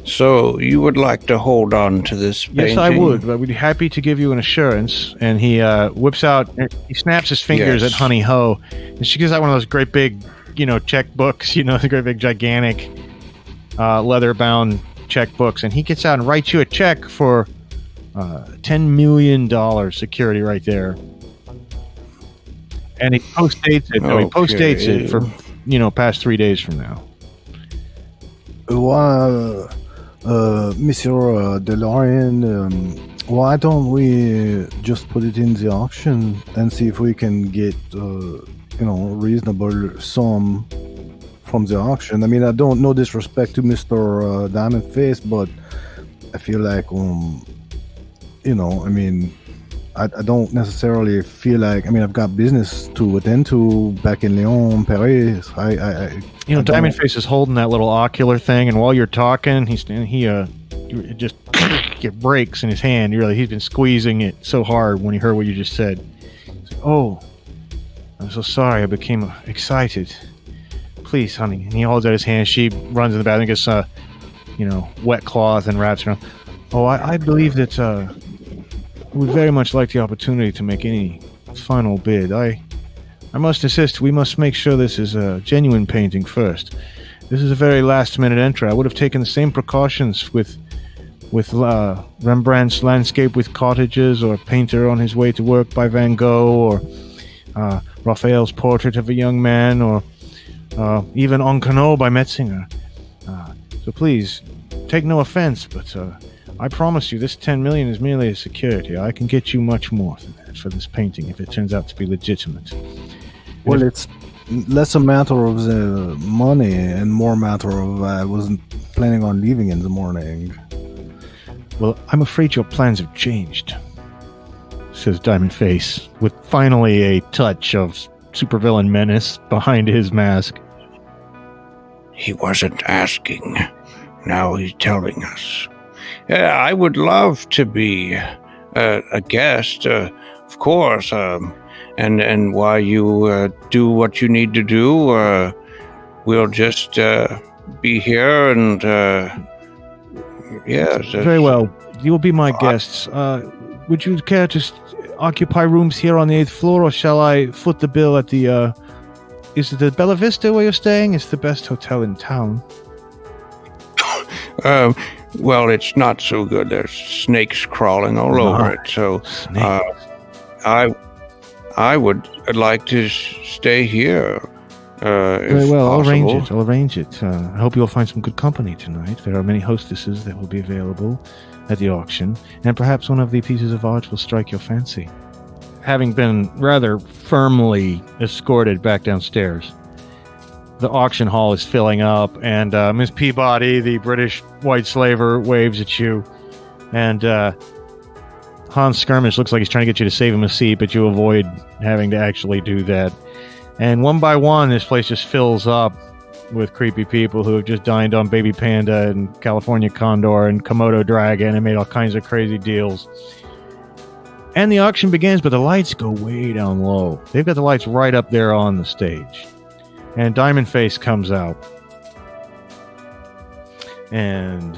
So you would like to hold on to this painting? Yes, I would. I would be happy to give you an assurance. And he whips out, he snaps his fingers at Honey Ho, and she gives out one of those great big, checkbooks, the great big gigantic leather-bound checkbooks, and he gets out and writes you a check for $10 million security right there. And he post-dates it. Okay. He post-dates it for, past 3 days from now. Monsieur DeLorean, why don't we just put it in the auction and see if we can get, reasonable sum from the auction? I mean, I don't, no disrespect to Mr. Diamondface, but I feel like, I don't necessarily feel like, I've got business to attend to back in Lyon, Paris. Diamondface is holding that little ocular thing, and while you're talking, it just it breaks in his hand. He's been squeezing it so hard when he heard what you just said. He's like, "Oh, I'm so sorry. I became excited. Please, honey." And he holds out his hand. She runs in the bathroom, gets wet cloth and wraps around. Oh, I believe that would very much like the opportunity to make any final bid. I must insist, we must make sure this is a genuine painting first. This is a very last-minute entry. I would have taken the same precautions with Rembrandt's Landscape with Cottages, or Painter on His Way to Work by Van Gogh, or Raphael's Portrait of a Young Man, or even En Canot by Metzinger. So please, take no offense, but I promise you, this 10 million is merely a security. I can get you much more than that for this painting if it turns out to be legitimate. Well, it's less a matter of the money and more a matter of I wasn't planning on leaving in the morning. Well, I'm afraid your plans have changed, says Diamondface, with finally a touch of supervillain menace behind his mask. He wasn't asking. Now he's telling us. I would love to be a guest, of course, and while you do what you need to do, we'll just be here and, Very well. You will be my guests. Would you care to occupy rooms here on the 8th floor, or shall I foot the bill at the, is it the Bella Vista where you're staying? It's the best hotel in town. Well, it's not so good. There's snakes crawling all over it. So, I would like to stay here. Very well. Possible. I'll arrange it. I hope you'll find some good company tonight. There are many hostesses that will be available at the auction, and perhaps one of the pieces of art will strike your fancy. Having been rather firmly escorted back downstairs, the auction hall is filling up, and Miss Peabody, the British white slaver, waves at you, and Hans Skirmish looks like he's trying to get you to save him a seat, but you avoid having to actually do that. And one by one, this place just fills up with creepy people who have just dined on baby panda and California condor and Komodo dragon and made all kinds of crazy deals. And the auction begins, but the lights go way down low. They've got the lights right up there on the stage. And Diamondface comes out. And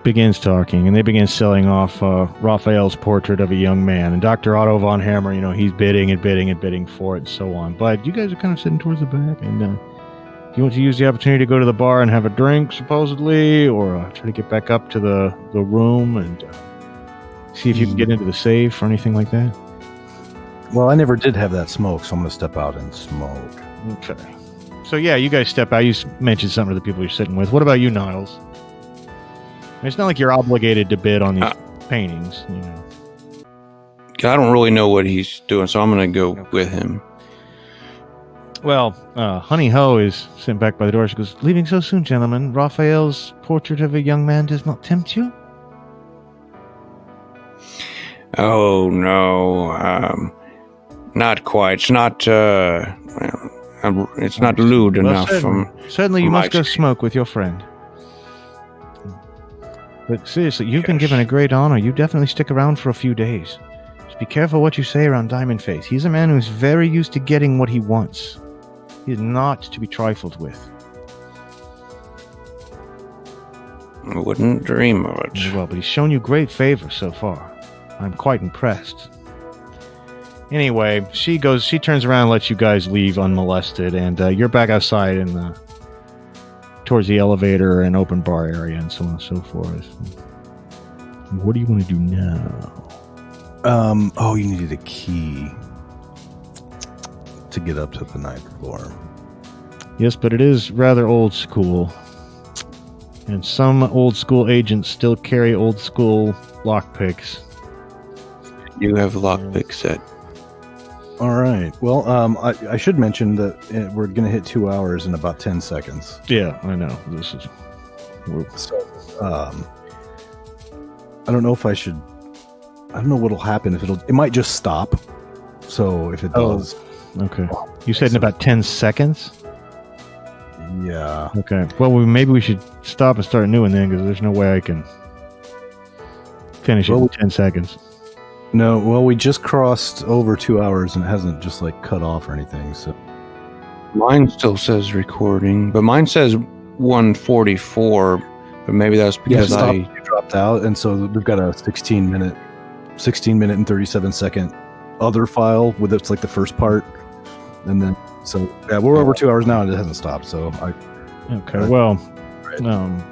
begins talking. And they begin selling off Raphael's portrait of a young man. And Dr. Otto von Hammer, he's bidding and bidding and bidding for it and so on. But you guys are kind of sitting towards the back. And you want to use the opportunity to go to the bar and have a drink, supposedly, or try to get back up to the room and see if you can get into the safe or anything like that? Well, I never did have that smoke, so I'm going to step out and smoke. Okay. So, yeah, you guys step out. You mentioned something to the people you're sitting with. What about you, Niles? It's not like you're obligated to bid on these paintings, I don't really know what he's doing, so I'm going to go with him. Well, Honey Ho is sitting back by the door. She goes, "Leaving so soon, gentlemen. Raphael's portrait of a young man does not tempt you?" Oh, no. Not quite. It's not, it's not lewd enough. Certainly you must go smoke with your friend. But seriously, you've been given a great honor. You definitely stick around for a few days. Just be careful what you say around Diamondface. He's a man who's very used to getting what he wants. He is not to be trifled with. I wouldn't dream of it. Well, but he's shown you great favor so far. I'm quite impressed. Anyway, she turns around and lets you guys leave unmolested, and you're back outside in towards the elevator and open bar area and so on and so forth. What do you want to do now? You needed a key to get up to the 9th floor. Yes, but it is rather old school. And some old school agents still carry old school lockpicks. You have lockpick set. All right. Well, I should mention that we're going to hit 2 hours in about 10 seconds. Yeah, I know. This is... So, I don't know if I should... I don't know what'll happen. It might just stop. So if it does... Okay. You said in about 10 seconds? Yeah. Okay. Well, maybe we should stop and start a new one then, because there's no way I can finish it in 10 seconds. No, well, we just crossed over 2 hours and it hasn't just cut off or anything. So mine still says recording, but mine says 144. But maybe that's because I dropped out, and so we've got a 16 minute and 37 second other file with it's the first part, and then we're over 2 hours now and it hasn't stopped. So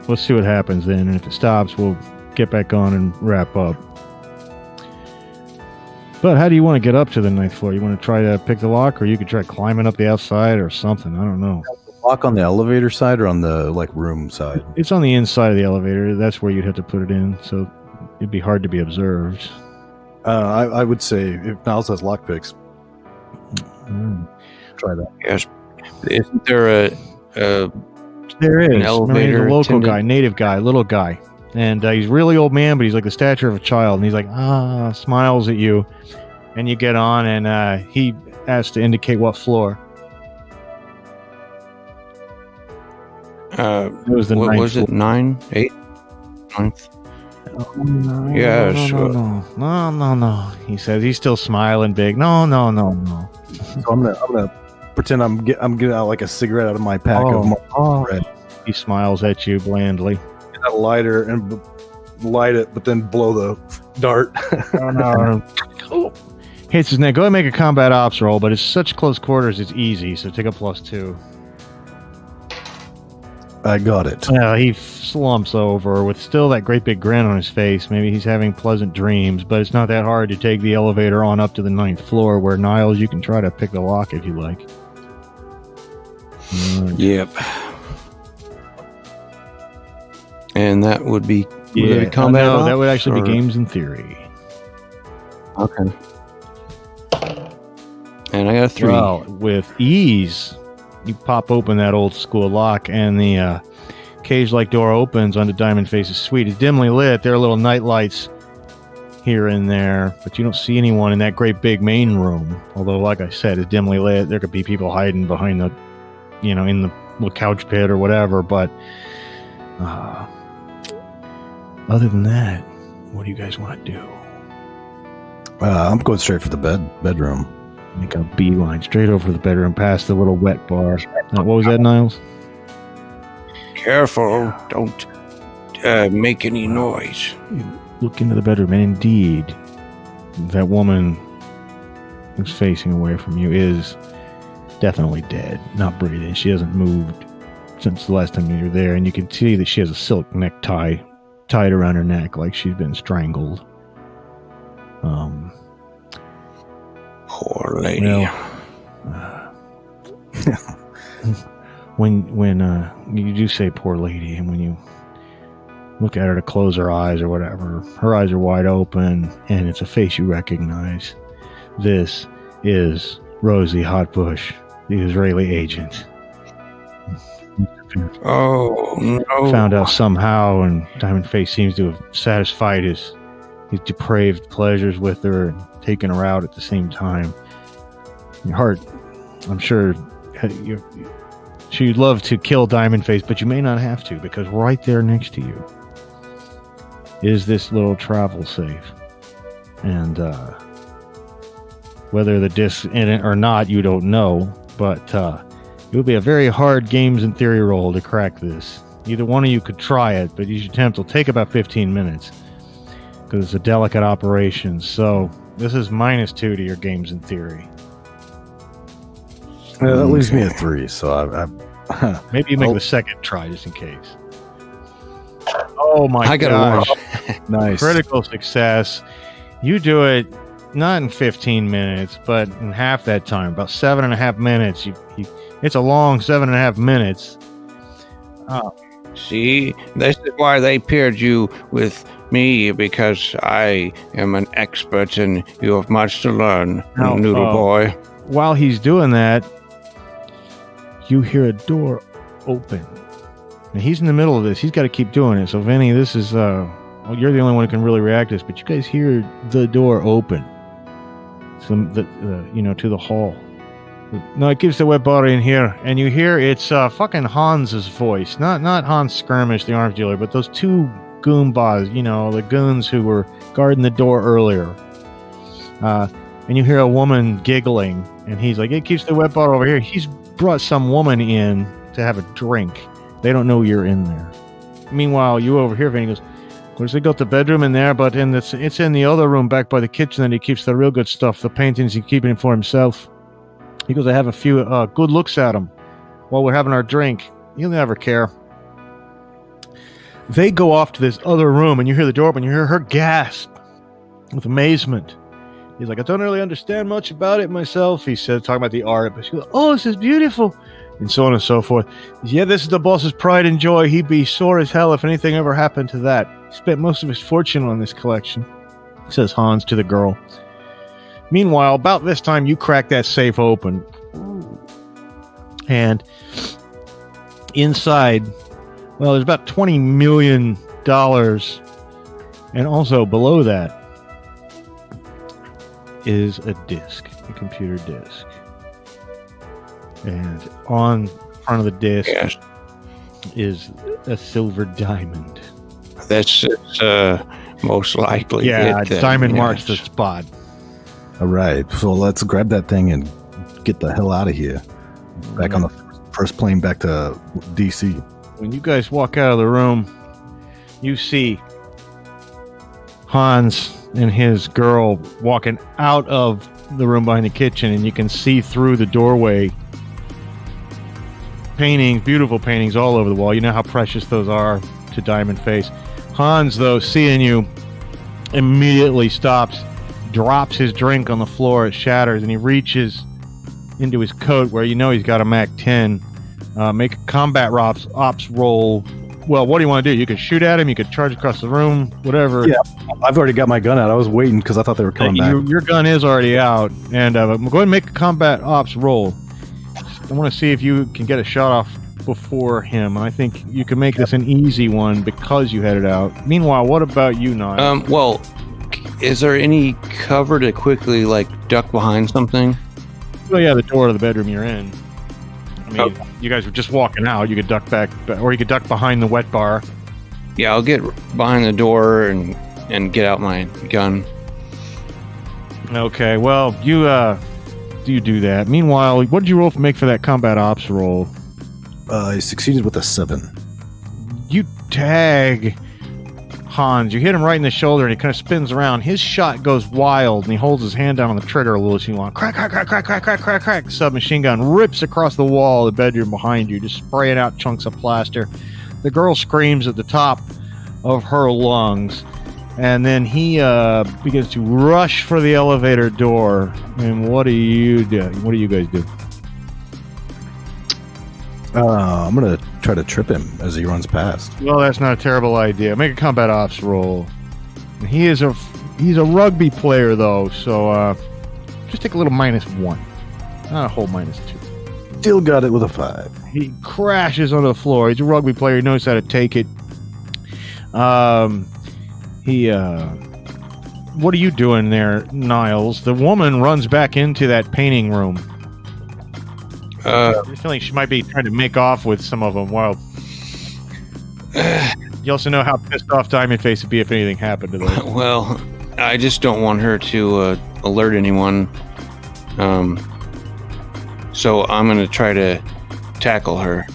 let's see what happens then, and if it stops, we'll get back on and wrap up. But how do you want to get up to the 9th floor? You want to try to pick the lock, or you could try climbing up the outside or something? I don't know. Lock on the elevator side or on the room side? It's on the inside of the elevator. That's where you'd have to put it in, so it'd be hard to be observed. I would say if Niles has lockpicks, try that. Yes. Isn't there there is an elevator? He's a local guy, native guy, little guy. And he's a really old man, but he's the stature of a child. And he's smiles at you. And you get on, and he asks to indicate what floor. It was the what was it? 9, 8, 9th? No. He says he's still smiling big. No. So I'm gonna pretend I'm getting out a cigarette out of my pack of red. He smiles at you blandly. Get a lighter and light it, but then blow the dart. Hits his neck. Go ahead and make a combat ops roll, but it's such close quarters, it's easy. So take a +2. I got it. Yeah, he slumps over with still that great big grin on his face. Maybe he's having pleasant dreams, but it's not that hard to take the elevator on up to the 9th floor, where Niles, you can try to pick the lock if you like. Yep. And that would be combat. No, that would actually be games in theory. Okay. And I got a 3. Well, with ease, you pop open that old school lock, and the cage-like door opens onto Diamondface's suite. It's dimly lit. There are little night lights here and there, but you don't see anyone in that great big main room. Although, like I said, it's dimly lit. There could be people hiding behind the, in the little couch pit or whatever. But other than that, What do you guys want to do? I'm going straight for the bedroom. Make a beeline straight over the bedroom, past the little wet bar. What was that, Niles? Careful, don't make any noise. You look into the bedroom, and indeed, that woman who's facing away from you is definitely dead, not breathing. She hasn't moved since the last time you were there, and you can see that she has a silk necktie tied around her neck like she's been strangled. Poor lady. When you do say poor lady, and when you look at her to close her eyes or whatever, her eyes are wide open, and it's a face you recognize. This is Rosie Hotbush, the Israeli agent. Oh, no. Found out somehow, and Diamondface seems to have satisfied his depraved pleasures with her and taken her out at the same time. Your heart, I'm sure, she'd love to kill Diamondface, but you may not have to, because right there next to you is this little travel safe. And whether the disc's in it or not, you don't know, but it would be a very hard games and theory roll to crack this. Either one of you could try it, but each attempt will take about 15 minutes because it's a delicate operation. So this is -2 to your games and theory. Yeah, that leaves me at 3, so I Maybe you make the second try just in case. Oh my I got gosh. nice. Critical success. You do it not in 15 minutes, but in half that time, about 7.5 minutes. It's a long 7.5 minutes. See, this is why they paired you with me, because I am an expert and you have much to learn, Now, noodle boy. While he's doing that, you hear a door open. And he's in the middle of this. He's got to keep doing it. So, Vinny, this is, well, you're the only one who can really react to this, but you guys hear the door open. To the hall. No, it gives the wet body in here, and you hear it's fucking Hans's voice. Not Hans Skirmish, the arms dealer, but those two goombas, the goons who were guarding the door earlier. And you hear a woman giggling, and he's like, it keeps the wet bottle over here. He's brought some woman in to have a drink. They don't know you're in there. Meanwhile, you over here, Vinny goes, of course, they got the bedroom in there, but it's in the other room back by the kitchen that he keeps the real good stuff, the paintings he's keeping for himself. He goes, I have a few good looks at him while we're having our drink. He'll never care. They go off to this other room, and you hear the door open. You hear her gasp with amazement. He's like, I don't really understand much about it myself, he said, talking about the art. But she goes, oh, this is beautiful. And so on and so forth. Yeah, this is the boss's pride and joy. He'd be sore as hell if anything ever happened to that. He spent most of his fortune on this collection, says Hans to the girl. Meanwhile, about this time, you crack that safe open. And inside, well, there's about $20 million. And also below that is a disc, a computer disc. And on front of the disc is a silver diamond. That's most likely. Yeah, it, diamond marks the spot. All right, so let's grab that thing and get the hell out of here. Back on the first plane back to DC. When you guys walk out of the room, you see Hans and his girl walking out of the room behind the kitchen, and you can see through the doorway paintings, beautiful paintings all over the wall. You know how precious those are to Diamondface. Hans, though, seeing you, immediately stops, drops his drink on the floor, it shatters, and he reaches into his coat where you know he's got a MAC-10. Make a combat ops roll. Well, what do you want to do? You could shoot at him, you could charge across the room, whatever. Yeah, I've already got my gun out. I was waiting because I thought they were coming back. Your gun is already out, and go ahead and make a combat ops roll. I want to see if you can get a shot off before him. I think you can make this an easy one because you had it out. Meanwhile, what about you, Niall? Well, is there any cover to quickly, duck behind something? Well, yeah, the door of the bedroom you're in. I mean, you guys were just walking out. You could duck back, or you could duck behind the wet bar. Yeah, I'll get behind the door and and get out my gun. Okay, well, you do that. Meanwhile, what did you make for that combat ops roll? I succeeded with a 7. You tag Hans. You hit him right in the shoulder, and he kind of spins around. His shot goes wild, and he holds his hand down on the trigger a little as you want. Crack, crack, crack, crack, crack, crack, crack, crack. Submachine gun rips across the wall of the bedroom behind you, just spraying out chunks of plaster. The girl screams at the top of her lungs, and then he begins to rush for the elevator door. And what do you do? What do you guys do? I'm going to try to trip him as he runs past. Well, that's not a terrible idea. Make a combat ops roll. He's a rugby player, though, so just take a little -1. Not a whole -2. Still got it with a 5. He crashes onto the floor. He's a rugby player. He knows how to take it. What are you doing there, Niles? The woman runs back into that painting room. You're feeling she might be trying to make off with some of them. Well, you also know how pissed off Diamondface would be if anything happened to them. Well, I just don't want her to alert anyone. So I'm going to try to tackle her.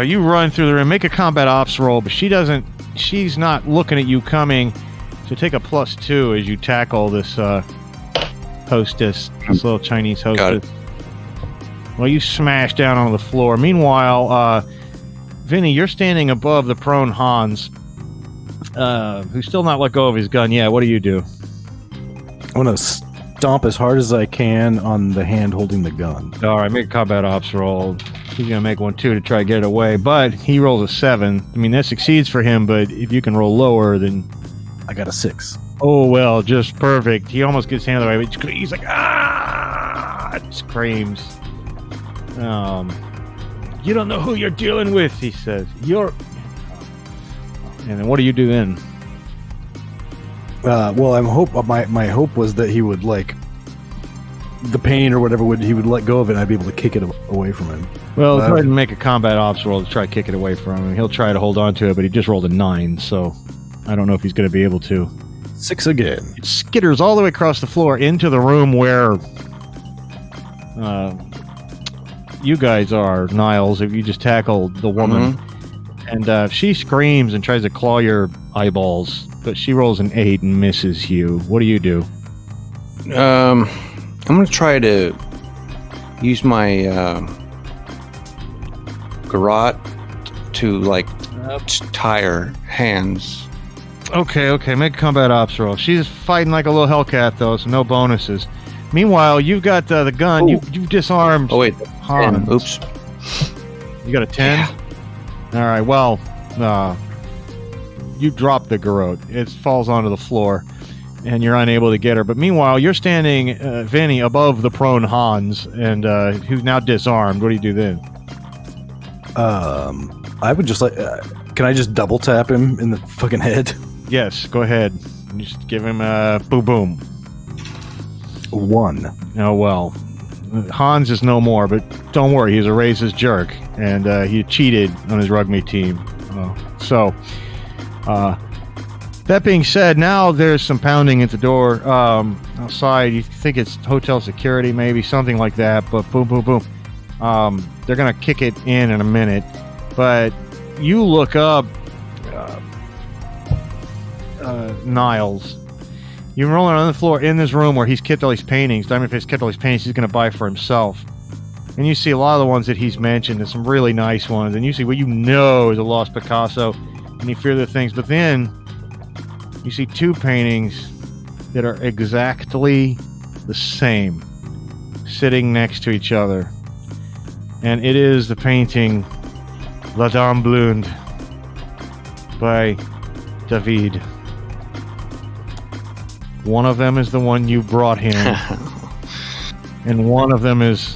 You run through the room, make a combat ops roll, but she's not looking at you coming. So take a +2 as you tackle this hostess, this little Chinese hostess. Got it. Well, you smash down on the floor. Meanwhile, Vinny, you're standing above the prone Hans, who's still not let go of his gun. Yeah, what do you do? I'm going to stomp as hard as I can on the hand holding the gun. All right, make a combat ops roll. He's going to make 1 too to try to get it away, but he rolls a 7. I mean, that succeeds for him, but if you can roll lower, then... I got a 6. Oh, well, just perfect. He almost gets his hand out of the way, but he's like, ah! Screams. You don't know who you're dealing with, he says. And then what do you do then? Well, my hope was that he would, like, the pain or whatever, he would let go of it and I'd be able to kick it away from him. Well, go ahead and make a combat ops roll to try to kick it away from him. He'll try to hold on to it, but he just rolled a 9, so I don't know if he's going to be able to. 6 again. It skitters all the way across the floor into the room where you guys are, Niles, if you just tackle the woman. Mm-hmm. And she screams and tries to claw your eyeballs, but she rolls an 8 and misses you. What do you do? I'm going to try to use my garrote to, like, tie her hands. Okay, make a combat ops roll. She's fighting like a little Hellcat, though, so no bonuses. Meanwhile, you've got the gun. You've disarmed. Oh, wait. Hans. Oops. You got a 10? Yeah. All right, well, you drop the garrote. It falls onto the floor, and you're unable to get her. But meanwhile, you're standing, Vinny, above the prone Hans, and who's now disarmed. What do you do then? I would just can I just double tap him in the fucking head? Yes, go ahead. Just give him a boom. 1. Oh, well. Hans is no more, but don't worry, he's a racist jerk, and he cheated on his rugby team. So, that being said, now there's some pounding at the door outside. You think it's hotel security, maybe, something like that, but boom. They're going to kick it in a minute, but you look up Niles. You're rolling on the floor in this room where he's kept all these paintings. Diamondface kept all these paintings he's going to buy for himself. And you see a lot of the ones that he's mentioned and some really nice ones. And you see what you know is a lost Picasso. And you fear the things. But then you see 2 paintings that are exactly the same sitting next to each other. And it is the painting La Dame Blonde by David. One of them is the one you brought him, and one of them is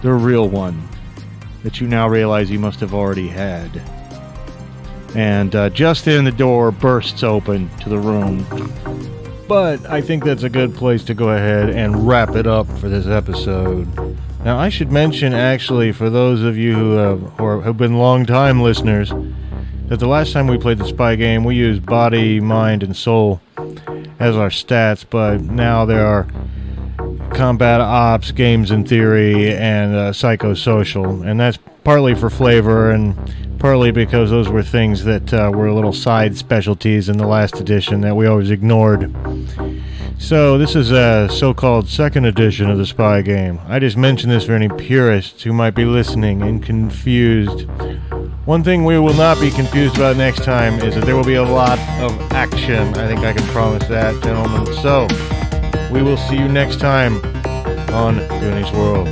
the real one that you now realize you must have already had. And just then the door bursts open to the room. But I think that's a good place to go ahead and wrap it up for this episode. Now, I should mention, actually, for those of you who have been long-time listeners, that the last time we played the spy game, we used body, mind, and soul as our stats, but now there are combat ops, games in theory, and psychosocial, and that's partly for flavor and partly because those were things that were little side specialties in the last edition that we always ignored. So this is a so-called second edition of the spy game. I just mentioned this for any purists who might be listening and confused. One thing we will not be confused about next time is that there will be a lot of action. I think I can promise that, gentlemen. So, we will see you next time on Goonies World.